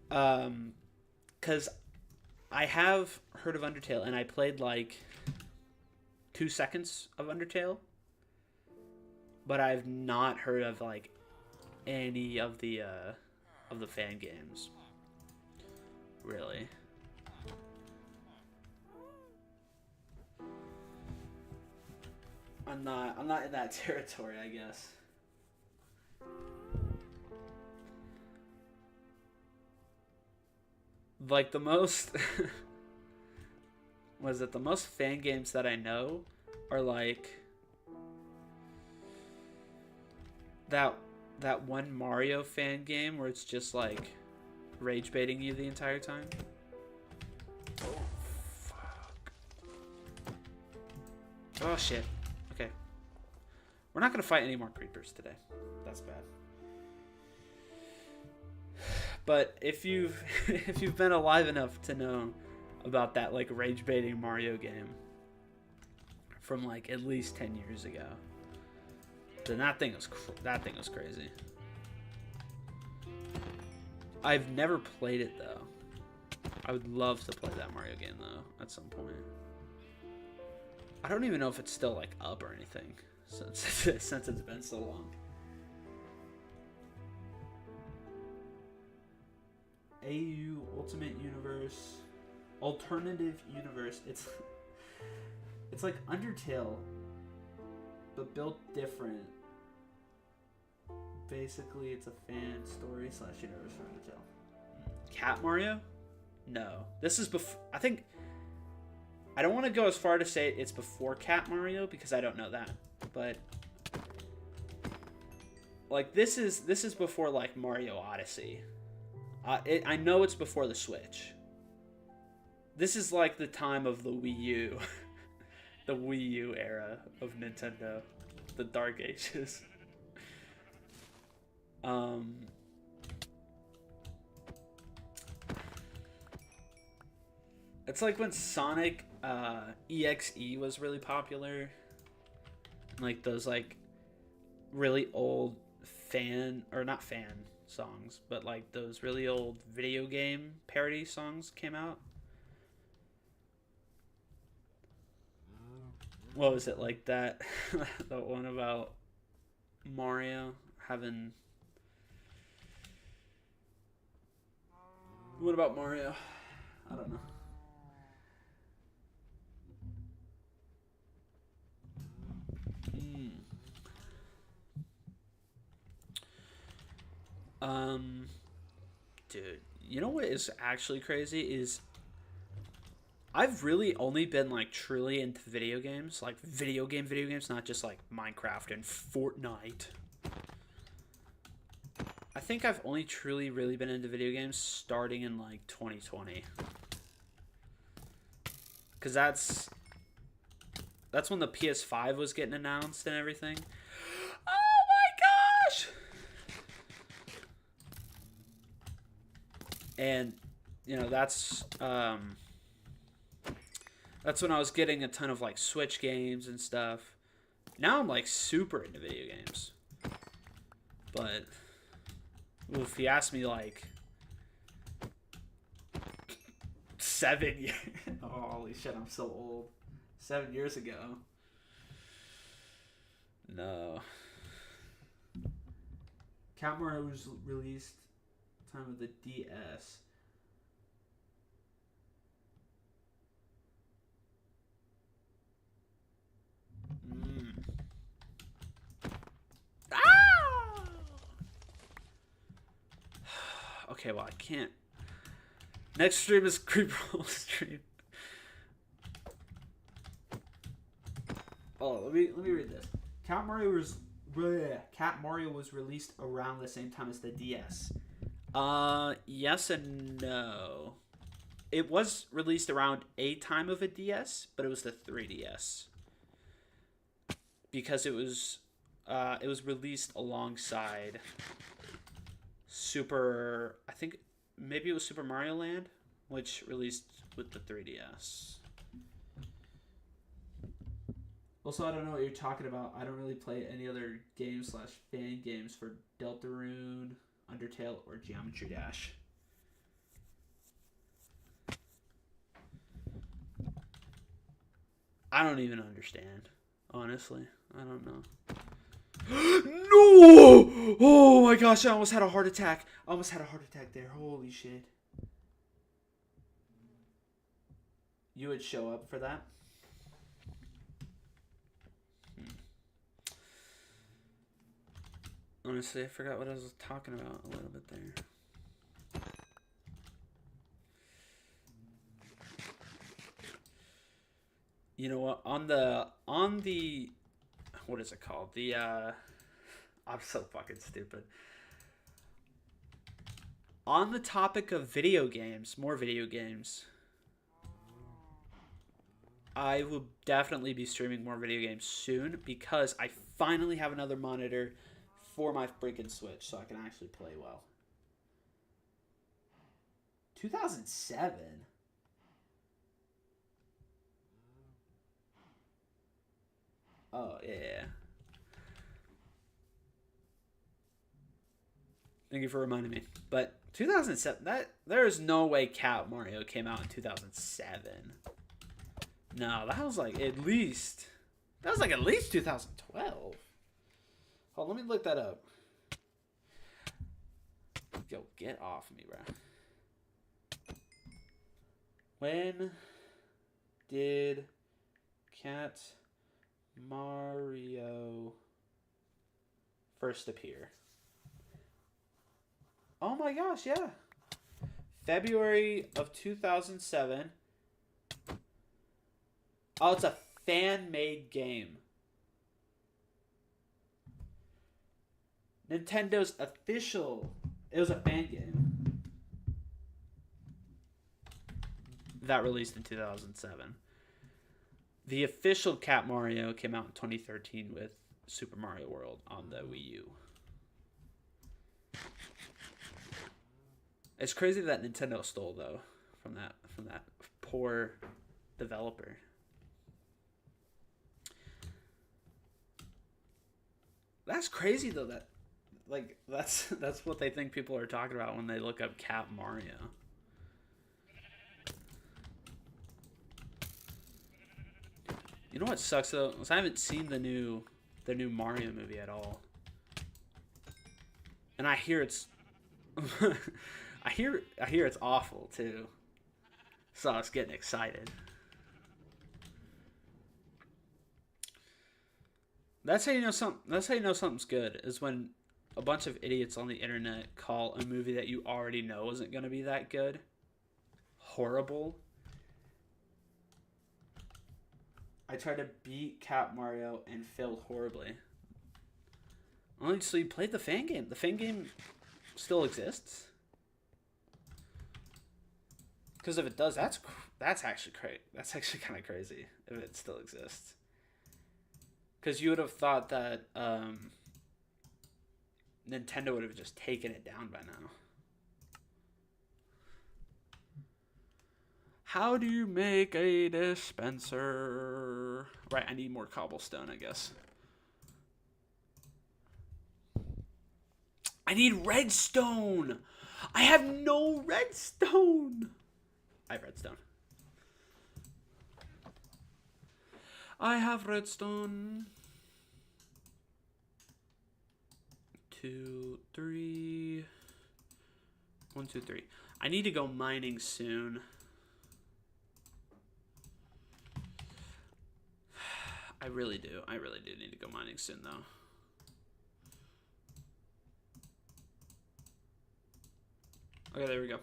A: Because I have heard of Undertale, and I played like 2 seconds of Undertale, but I've not heard of like any of the fan games, really. I'm not in that territory, I guess. Like the most was it the most fan games that I know are like that one Mario fan game where it's just like rage baiting you the entire time. Oh fuck. Oh shit. Okay. We're not gonna fight any more creepers today. That's bad. But if you've been alive enough to know about that like rage baiting Mario game from like at least 10 years ago, then that thing was crazy. I've never played it though. I would love to play that Mario game though at some point. I don't even know if it's still like up or anything since it's been so long. AU Ultimate Universe, Alternative Universe. It's like Undertale, but built different. Basically, it's a fan story / universe for Undertale. Cat Mario? No, this is before. I think I don't want to go as far to say it's before Cat Mario because I don't know that, but like this is before like Mario Odyssey. I know it's before the Switch. This is like the time of the Wii U. The Wii U era of Nintendo. The Dark Ages. It's like when Sonic EXE was really popular. Like those like really old not fan songs, but like those really old video game parody songs came out. What was it like that? The one about Mario having. What about Mario? I don't know. Dude, you know what is actually crazy is I've really only been like truly into video games, like video games, not just like Minecraft and Fortnite. I think I've only truly really been into video games starting in like 2020. Cause that's when the PS5 was getting announced and everything. Oh my gosh! And you know that's when I was getting a ton of like Switch games and stuff. Now I'm like super into video games. But if you ask me like 7 years, oh, holy shit, I'm so old. 7 years ago. No. Cat Mario was released time of the DS. Ah! Okay, well I can't. Next stream is Creeper stream. Oh, let me read this. Cat Mario was released around the same time as the DS. Yes and no. It was released around a time of a DS, but it was the 3DS. Because it was released alongside I think maybe it was Super Mario Land, which released with the 3DS. Also, I don't know what you're talking about. I don't really play any other games / fan games for Deltarune, Undertale, or Geometry Dash. I don't even understand. Honestly, I don't know. No! Oh my gosh, I almost had a heart attack. I almost had a heart attack there. Holy shit. You would show up for that? Honestly, I forgot what I was talking about a little bit there. You know what? On the what is it called? I'm so fucking stupid. On the topic of video games, more video games. I will definitely be streaming more video games soon because I finally have another monitor for my freaking Switch so I can actually play well. 2007? Oh, yeah. Thank you for reminding me. But 2007, there is no way Cat Mario came out in 2007. No, that was like at least 2012. Hold on, let me look that up. Yo, get off me, bro. When did Cat Mario first appear? Oh my gosh, yeah. February of 2007. Oh, it's a fan-made game. Nintendo's official. It was a fan game. That released in 2007. The official Cat Mario came out in 2013 with Super Mario World on the Wii U. It's crazy that Nintendo stole though from that poor developer. That's crazy though that like that's what they think people are talking about when they look up Cat Mario. You know what sucks though? Is I haven't seen the new Mario movie at all. And I hear it's I hear it's awful too. So I was getting excited. That's how you know something's good is when a bunch of idiots on the internet call a movie that you already know isn't going to be that good horrible. I tried to beat Cat Mario and failed horribly. Only so you played the fan game. The fan game still exists. Because if it does, that's actually crazy. That's actually kind of crazy if it still exists. Because you would have thought that Nintendo would have just taken it down by now. How do you make a dispenser? Right, I need more cobblestone, I guess. I need redstone. I have no redstone. I have redstone. I have redstone. 2, 3. 1, 2, 3. I need to go mining soon. I really do. I really do need to go mining soon, though. Okay, there we go.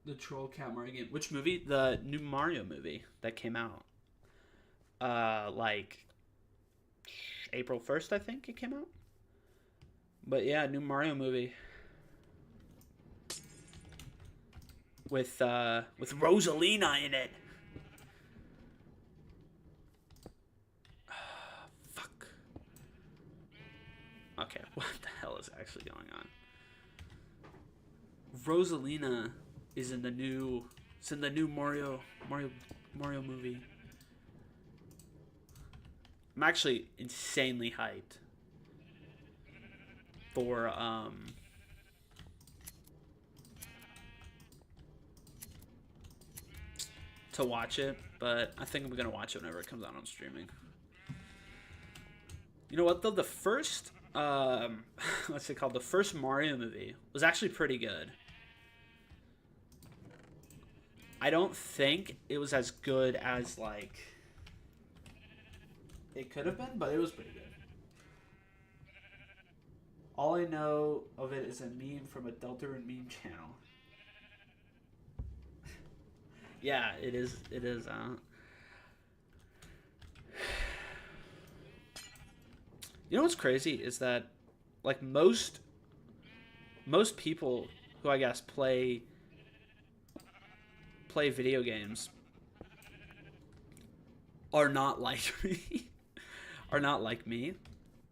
A: The Troll Cat Mario game. Which movie? The new Mario movie that came out. Like April 1st, I think it came out. But yeah, new Mario movie. With Rosalina in it. Fuck. Okay, what the hell is actually going on? Rosalina is in the new Mario movie. I'm actually insanely hyped for to watch it, but I think I'm gonna watch it whenever it comes out on streaming. You know what though? The first what's it called? The first Mario movie was actually pretty good. I don't think it was as good as like it could have been, but it was pretty good. All I know of it is a meme from a Deltarune meme channel. Yeah, it is. It is. You know what's crazy is that, like most people who I guess play video games are not like me. Are not like me,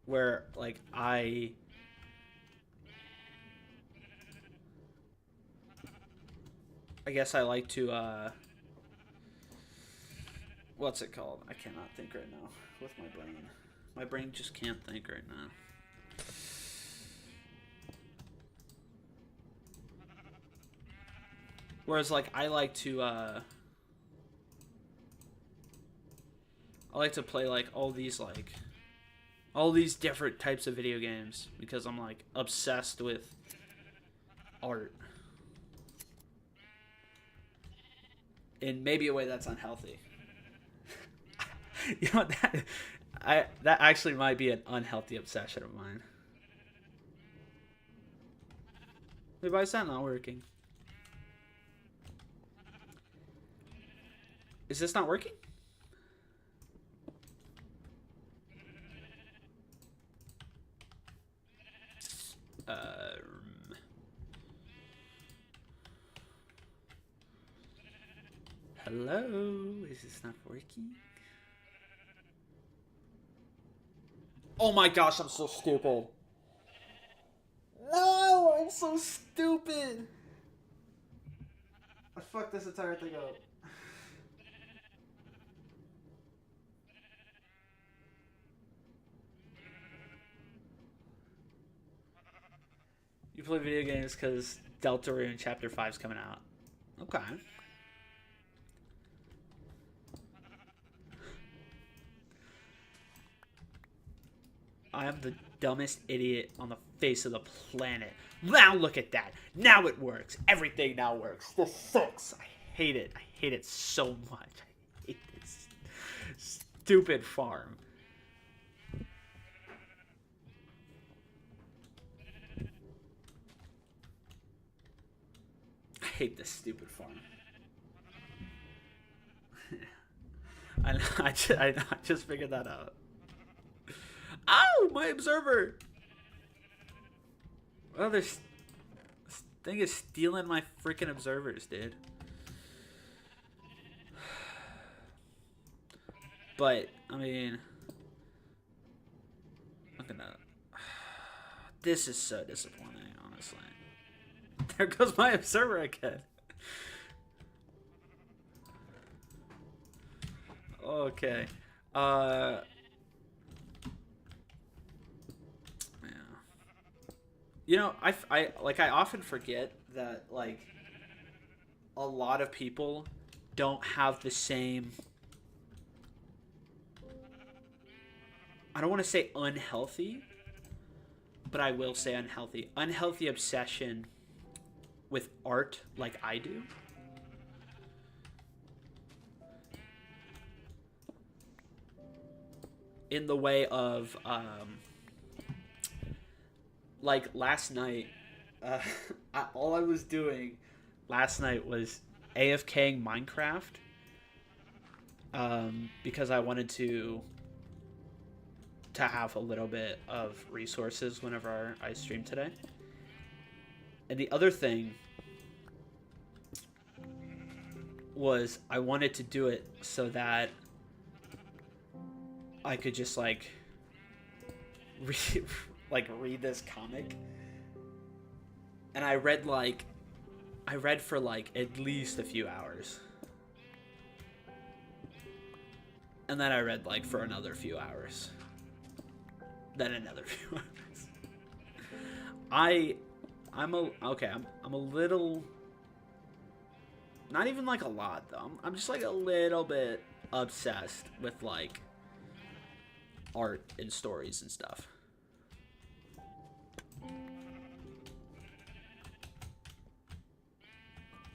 A: where like I guess I like to what's it called? I cannot think right now with my brain. My brain just can't think right now. Whereas like I like to play like all these different types of video games because I'm like obsessed with art. In maybe a way that's unhealthy. You know that actually might be an unhealthy obsession of mine. Wait, why is that not working? Is this not working? Hello? Is this not working? Oh my gosh, I'm so stupid. No, I'm so stupid. I fucked this entire thing up. You play video games because Deltarune Chapter 5 is coming out. Okay. I am the dumbest idiot on the face of the planet. Now look at that. Now it works. Everything now works. This sucks. I hate it. I hate it so much. I hate this stupid farm. I hate this stupid farm. I just figured that out. Ow! My observer! Oh, this thing is stealing my freaking observers, dude. But, I mean... I'm gonna... This is so disappointing, honestly. There goes my observer again. Okay. You know, I often forget that, like, a lot of people don't have the same I don't want to say unhealthy, but I will say unhealthy. Unhealthy obsession with art like I do. In the way of, like last night, all I was doing last night was AFKing Minecraft, because I wanted to have a little bit of resources whenever I stream today. And the other thing was I wanted to do it so that I could just like read this comic. And I read for like at least a few hours. And then I read like for another few hours. Then another few hours. I'm a little, not even like a lot though. I'm just like a little bit obsessed with like art and stories and stuff.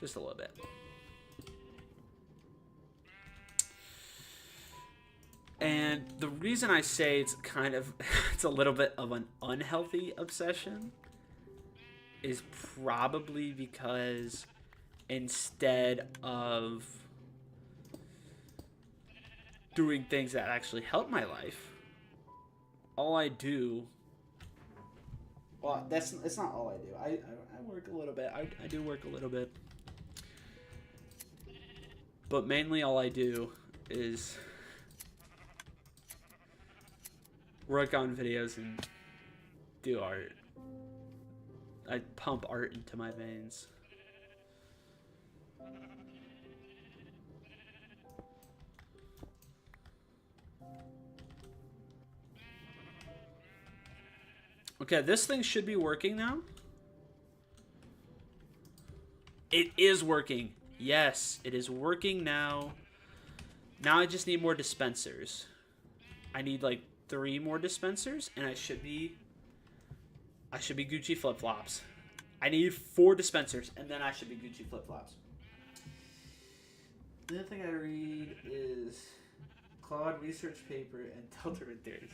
A: Just a little bit. And the reason I say it's kind of, it's a little bit of an unhealthy obsession is probably because instead of doing things that actually help my life, all I do, well, it's not all I do. I work a little bit. I do work a little bit. But mainly all I do is work on videos and do art. I pump art into my veins. Okay, this thing should be working now. It is working. Yes, it is working now. Now I just need more dispensers. I need like 3 more dispensers, and I should be Gucci flip-flops. I need 4 dispensers, and then I should be Gucci flip-flops. The other thing I read is Claude research paper and Deltarune theories.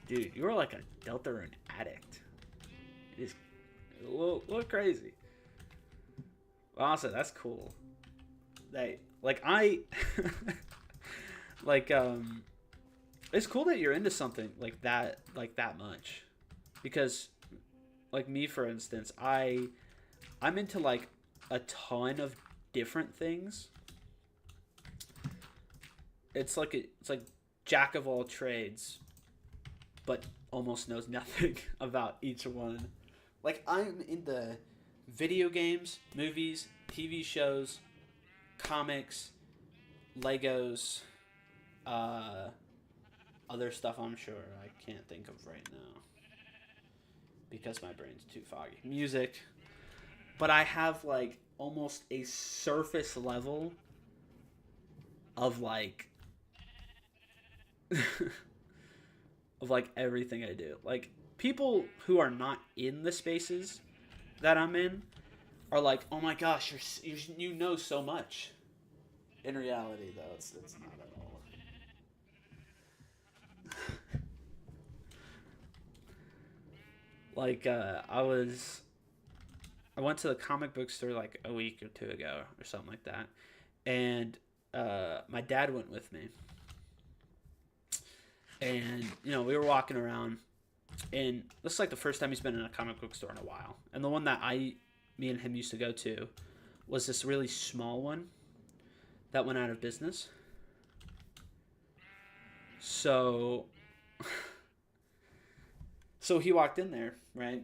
A: Dude, you're like a Deltarune addict. It is a little crazy. Also, that's cool. It's cool that you're into something like that much, because like me, for instance, I'm into like a ton of different things. It's like jack of all trades, but almost knows nothing about each one. Like, I'm into video games, movies, TV shows, comics, Legos, other stuff I'm sure I can't think of right now because my brain's too foggy. Music. But I have like almost a surface level of like of like everything I do. Like, people who are not in the spaces that I'm in are like, oh my gosh, you know so much. In reality, though, it's not at all. Like, I went to the comic book store like a week or 2 ago or something like that, and my dad went with me. And, you know, we were walking around, and this is like the first time he's been in a comic book store in a while. And the one that me and him used to go to was this really small one that went out of business. So he walked in there, right?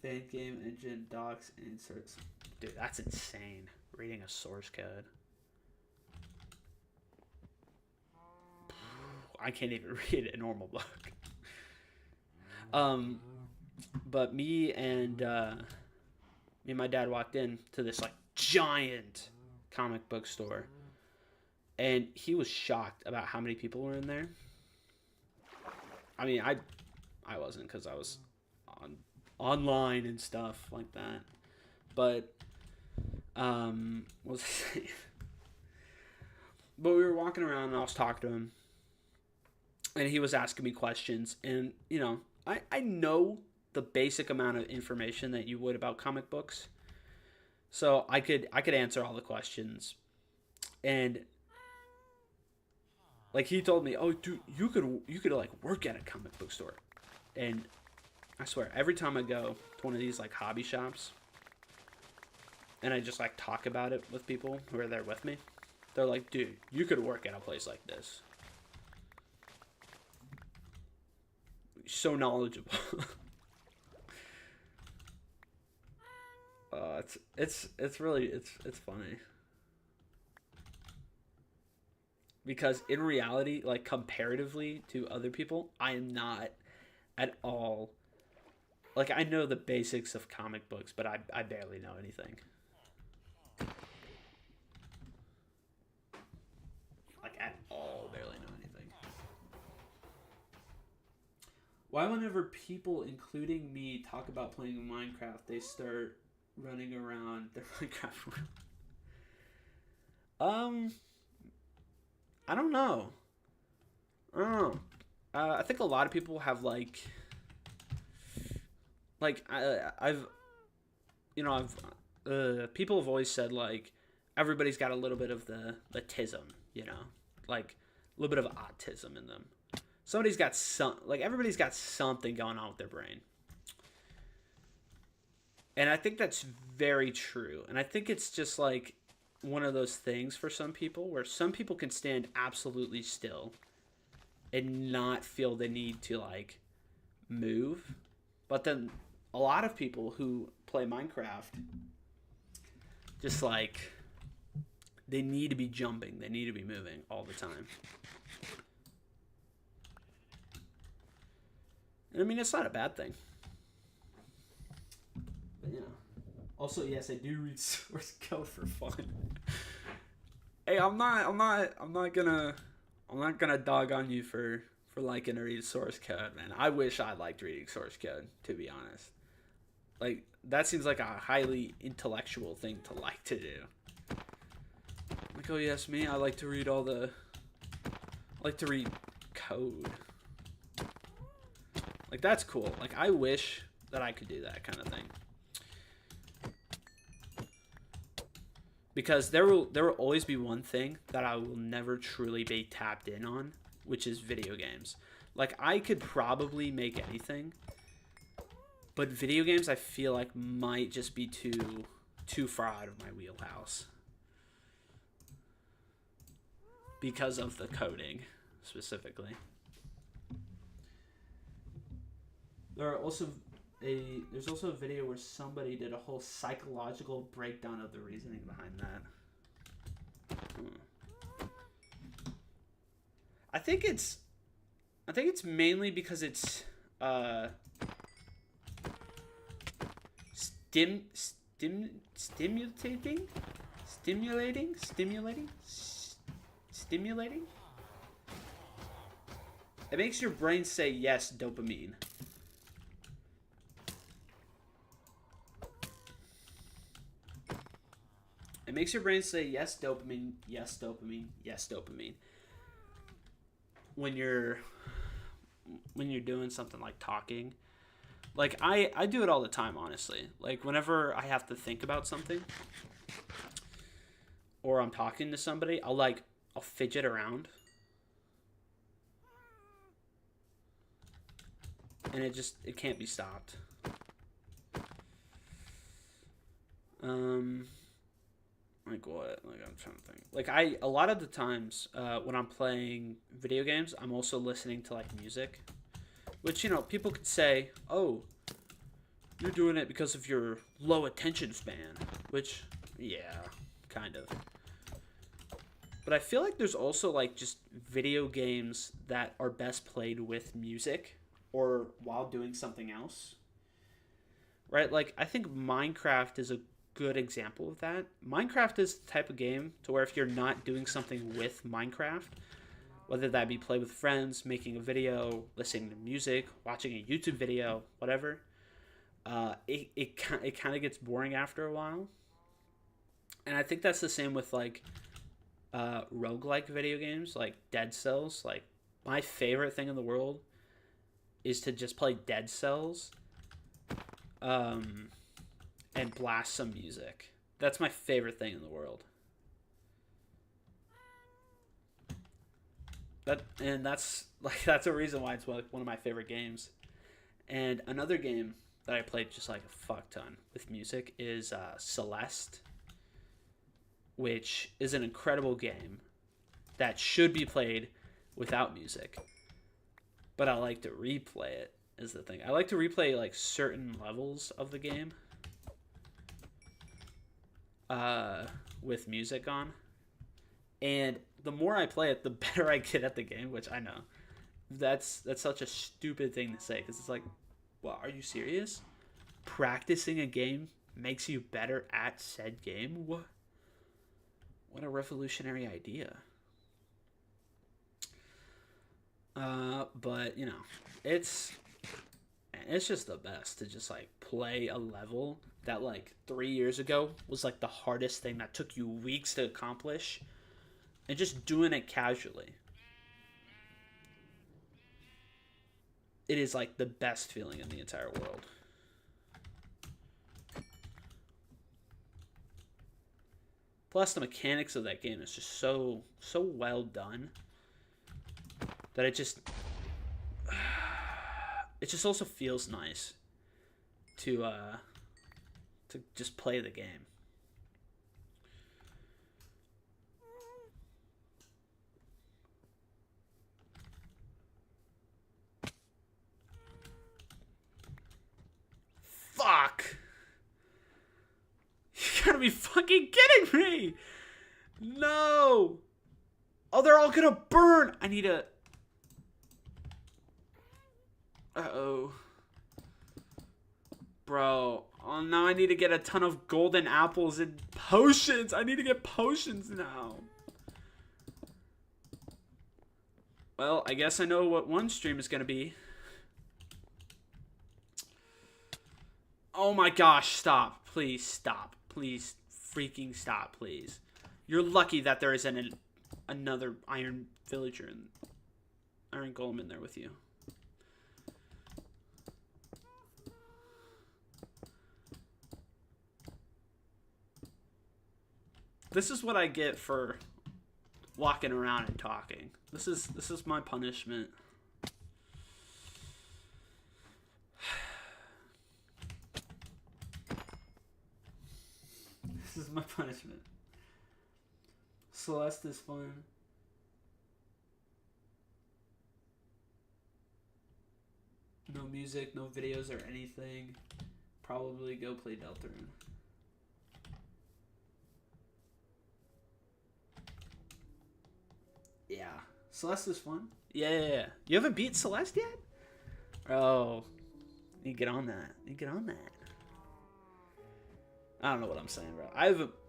A: Fan game engine docs inserts. Dude, that's insane. Reading a source code. I can't even read a normal book. But me and my dad walked in to this like giant comic book store, and he was shocked about how many people were in there. I mean, I wasn't, because I was online and stuff like that. But what was I saying? But we were walking around and I was talking to him, and he was asking me questions, and I know the basic amount of information that you would about comic books, so I could answer all the questions. And like, he told me, "Oh, dude, you could like work at a comic book store." And I swear, every time I go to one of these like hobby shops and I just like talk about it with people who are there with me, they're like, "Dude, you could work at a place like this." So knowledgeable. It's really it's funny, because in reality, like comparatively to other people, I am not at all, like, I know the basics of comic books, but I barely know anything. Like, at all, barely know anything. Why, whenever people, including me, talk about playing Minecraft, they start running around their Minecraft world? Um, I don't know. I don't know. I think a lot of people have I've I've people have always said, like, everybody's got a little bit of the tism, like a little bit of autism in them. Everybody's got something going on with their brain. And I think that's very true. And I think it's just like one of those things for some people, where some people can stand absolutely still and not feel the need to like move. But then a lot of people who play Minecraft, just like, they need to be jumping, they need to be moving all the time. And I mean, it's not a bad thing. But also, yes, I do read source code for fun. Hey, I'm not gonna dog on you for liking to read source code, man. I wish I liked reading source code, to be honest. Like, that seems like a highly intellectual thing to like to do. Like, oh yes, me, I like to read code. Like, that's cool. Like, I wish that I could do that kind of thing. Because there will always be one thing that I will never truly be tapped in on, which is video games. Like, I could probably make anything, but video games, I feel like, might just be too far out of my wheelhouse, because of the coding specifically. There's also a video where somebody did a whole psychological breakdown of the reasoning behind that. I think it's mainly because it's stimulating. It makes your brain say yes, dopamine. It makes your brain say yes, dopamine, yes, dopamine, yes, dopamine. When you're doing something like talking. Like, I do it all the time, honestly. Like, whenever I have to think about something, or I'm talking to somebody, I'll fidget around. And it can't be stopped. Like what? Like, I'm trying to think. Like, a lot of the times, when I'm playing video games, I'm also listening to like music, which, people could say, "Oh, you're doing it because of your low attention span," which, yeah, kind of. But I feel like there's also like just video games that are best played with music or while doing something else. Right? Like, I think Minecraft is a good example of that. Minecraft is the type of game to where if you're not doing something with Minecraft, whether that be play with friends, making a video, listening to music, watching a YouTube video, whatever, it kind of gets boring after a while. And I think that's the same with like roguelike video games like Dead Cells. Like my favorite thing in the world is to just play Dead Cells and blast some music. That's my favorite thing in the world. That's a reason why it's like one of my favorite games. And another game that I played just like a fuck ton with music is Celeste, which is an incredible game that should be played without music. But I like to replay it is the thing. I like to replay like certain levels of the game with music on. And the more I play it, the better I get at the game, which I know. That's such a stupid thing to say because it's like, well, are you serious? Practicing a game makes you better at said game? What a revolutionary idea. But, you know, it's just the best to just, like, play a level that, like, 3 years ago was, like, the hardest thing that took you weeks to accomplish. And just doing it casually. It is, like, the best feeling in the entire world. Plus, the mechanics of that game is just so well done that it just also feels nice to just play the game. Fuck! You gotta be fucking kidding me! No! Oh, they're all gonna burn! I need a... Uh-oh. Bro. Oh, now I need to get a ton of golden apples and potions. I need to get potions now. Well, I guess I know what one stream is gonna be. Oh my gosh, stop. Please stop. Please freaking stop, please. You're lucky that there isn't another iron villager and iron golem in there with you. This is what I get for walking around and talking. This is my punishment. This is my punishment. Celeste is fun. No music, no videos or anything. Probably go play Deltarune. Yeah. Celeste is fun. Yeah. You haven't beat Celeste yet? Oh. You get on that. You get on that. I don't know what I'm saying, bro.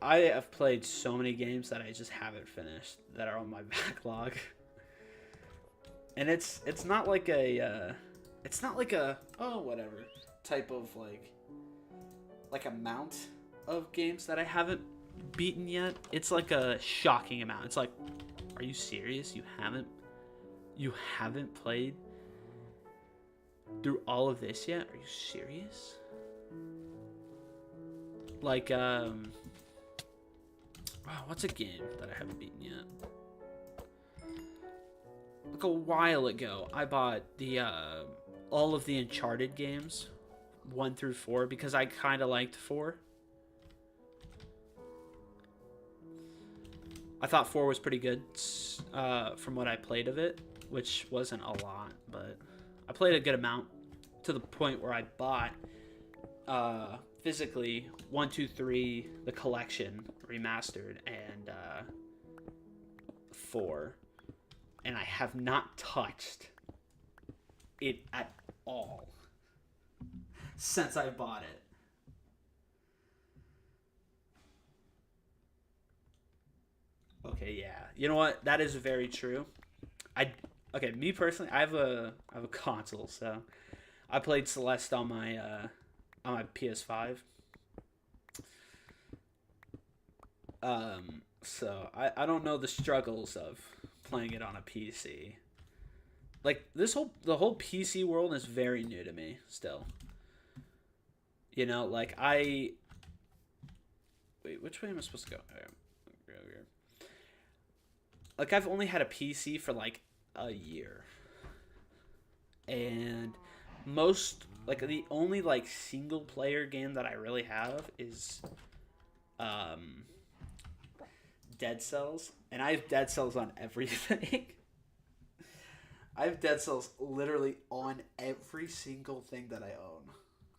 A: I have played so many games that I just haven't finished that are on my backlog. And it's not like a oh whatever type of like amount of games that I haven't beaten yet. It's like a shocking amount. It's like, are you serious? You haven't played through all of this yet? Are you serious? Like, what's a game that I haven't beaten yet? Like a while ago, I bought the, all of the Uncharted games, 1 through 4, because I kind of liked 4. I thought 4 was pretty good, from what I played of it, which wasn't a lot, but I played a good amount to the point where I bought, physically 1, 2, 3, the collection remastered, and 4, and I have not touched it at all since I bought it. Okay, yeah. You know what? That is very true. I okay. Me personally, I have a console, so I played Celeste on my PS5. So I don't know the struggles of playing it on a PC. Like the whole PC world is very new to me still. You know, like I wait, which way am I supposed to go? Over here. Like I've only had a PC for like a year, and most like the only like single player game that I really have is um Dead Cells, and I have Dead Cells on everything. I have Dead Cells literally on every single thing that I own.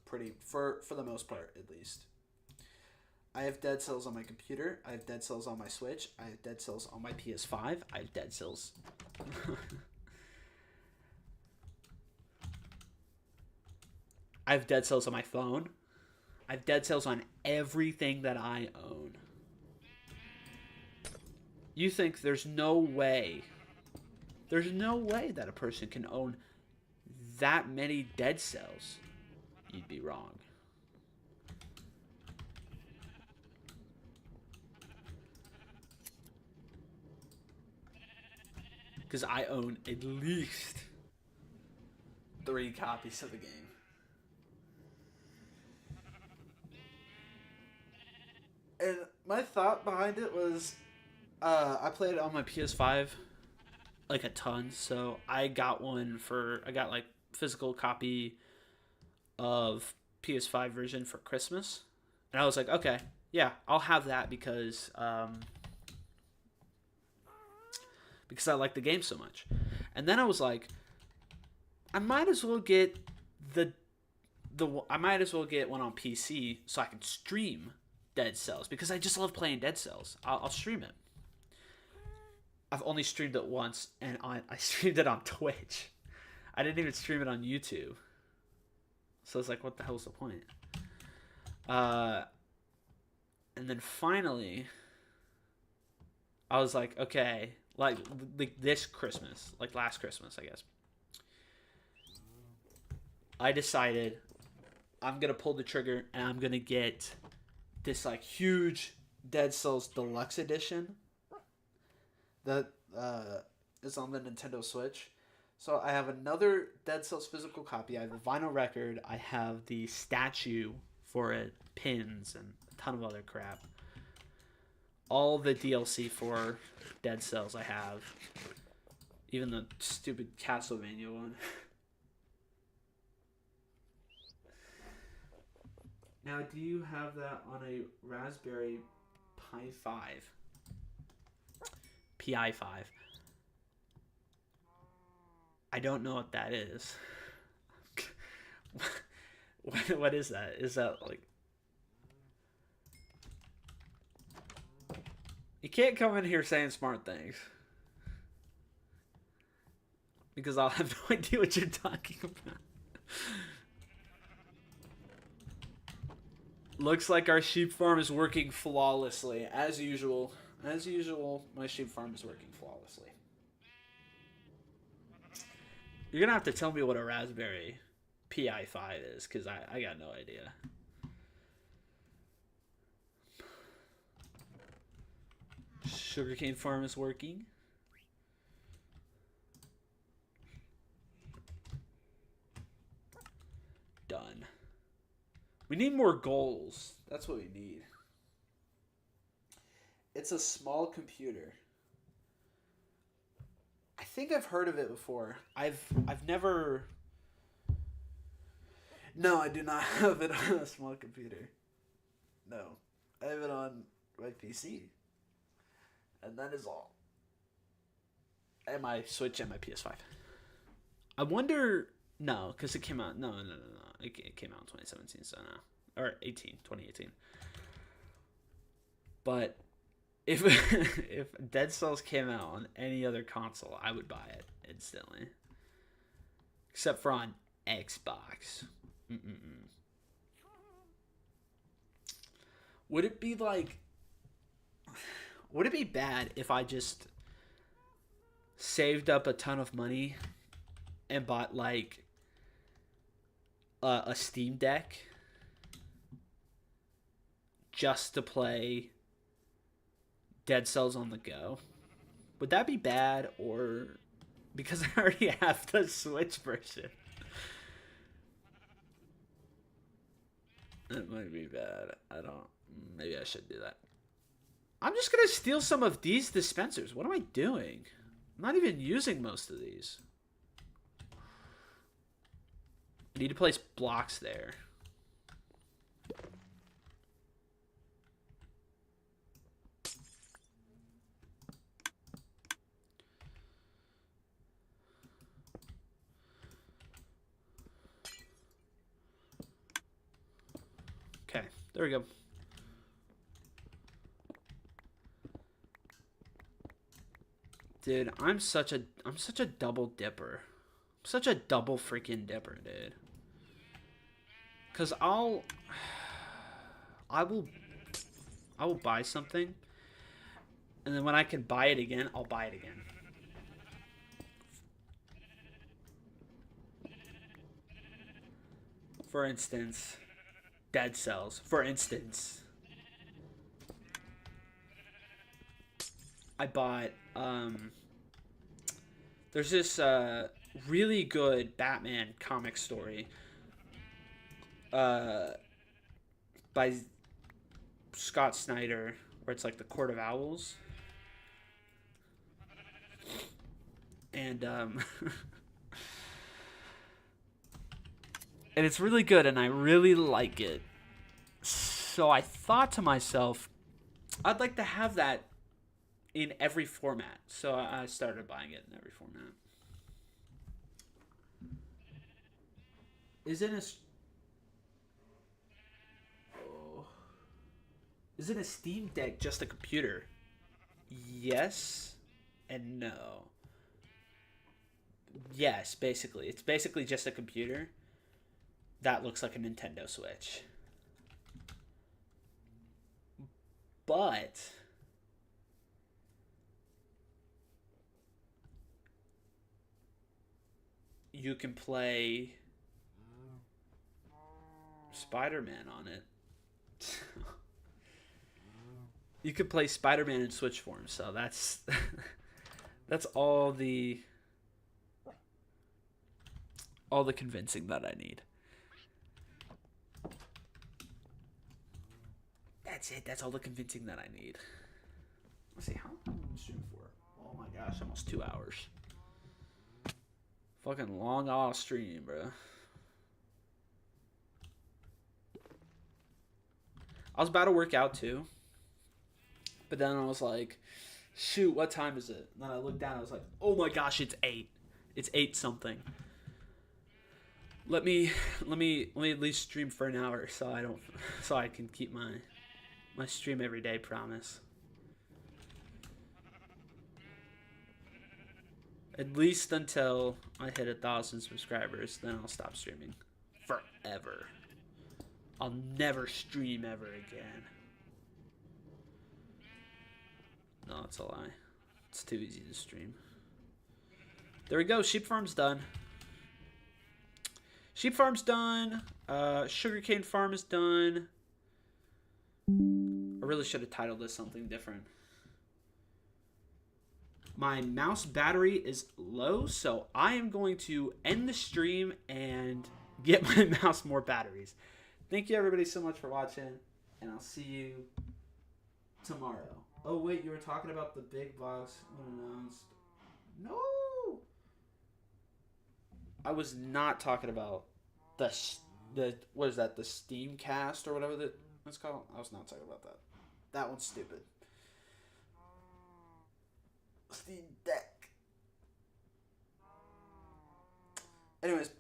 A: Pretty for the most part, at least. I have Dead Cells on my computer. I have Dead Cells on my Switch. I have Dead Cells on my PS5. I have Dead Cells. I have Dead Cells on my phone. I have Dead Cells on everything that I own. You think there's no way that a person can own that many Dead Cells? You'd be wrong. Because I own at least 3 copies of the game. And my thought behind it was, I played it on my PS5 like a ton, so I got like physical copy of PS5 version for Christmas, and I was like, okay, yeah, I'll have that because I like the game so much. And then I was like, I might as well get the I might as well get one on PC so I can stream Dead Cells because I just love playing Dead Cells. I'll stream it. I've only streamed it once, and I streamed it on Twitch. I didn't even stream it on YouTube. So it's like, what the hell's the point? Uh, and then finally, I was like, okay, like this Christmas, like last Christmas, I guess. I decided I'm gonna pull the trigger and I'm gonna get this like huge Dead Cells Deluxe Edition that is on the Nintendo Switch. So I have another Dead Cells physical copy. I have the vinyl record. I have the statue for it, pins, and a ton of other crap. All the DLC for Dead Cells I have. Even the stupid Castlevania one. Now, do you have that on a Raspberry Pi 5? Pi 5. I don't know what that is. What is that? Is that like... You can't come in here saying smart things. Because I'll have no idea what you're talking about. Looks like our sheep farm is working flawlessly. As usual. As usual, my sheep farm is working flawlessly. You're going to have to tell me what a Raspberry Pi 5 is, because I got no idea. Sugarcane farm is working. Done. We need more goals. That's what we need. It's a small computer. I think I've heard of it before. I've never. No, I do not have it on a small computer. No, I have it on my PC, and that is all. And my Switch and my PS5. I wonder. No, because it came out. No. It came out in 2017, so no. Or 2018. But if if Dead Cells came out on any other console, I would buy it instantly. Except for on Xbox. Mm-mm-mm. Would it be like... Would it be bad if I just saved up a ton of money and bought like a Steam Deck just to play Dead Cells on the go? Would that be bad, or because I already have the Switch version? It might be bad. I don't. Maybe I should do that. I'm just gonna steal some of these dispensers. What am I doing? I'm not even using most of these. I need to place blocks there. Okay, there we go. Dude, I'm such a double dipper. I'm such a double freaking dipper, dude. Cause I will buy something, and then when I can buy it again, I'll buy it again. For instance, Dead Cells. For instance, I bought there's this really good Batman comic story by Scott Snyder, where it's like the Court of Owls, and and it's really good, and I really like it. So I thought to myself, I'd like to have that in every format. So I started buying it in every format. Is it a Steam Deck just a computer? Yes and no. Yes, basically. It's basically just a computer that looks like a Nintendo Switch. But you can play Spider-Man on it. You could play Spider-Man in Switch form, so that's that's all the convincing that I need. That's it. That's all the convincing that I need. Let's see, how long am I streaming for? Oh my gosh, almost 2 hours. Fucking long ass stream, bro. I was about to work out too, but then I was like, shoot, what time is it? And then I looked down, I was like, oh my gosh, it's 8. It's 8 something. Let me at least stream for an hour so I can keep my stream every day promise. At least until I hit 1,000 subscribers, then I'll stop streaming forever. I'll never stream ever again. No, it's a lie. It's too easy to stream. There we go. Sheep farm's done. Sheep farm's done. Sugarcane farm is done. I really should have titled this something different. My mouse battery is low, so I am going to end the stream and get my mouse more batteries. Thank you everybody so much for watching, and I'll see you tomorrow. Oh wait, you were talking about the big box unannounced. No! I was not talking about the what is that, the Steamcast or whatever that's called? I was not talking about that. That one's stupid. Steam Deck. Anyways,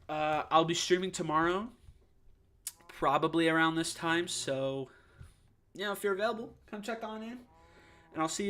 A: I'll be streaming tomorrow, probably around this time. So, yeah, if you're available, come check on in, and I'll see you.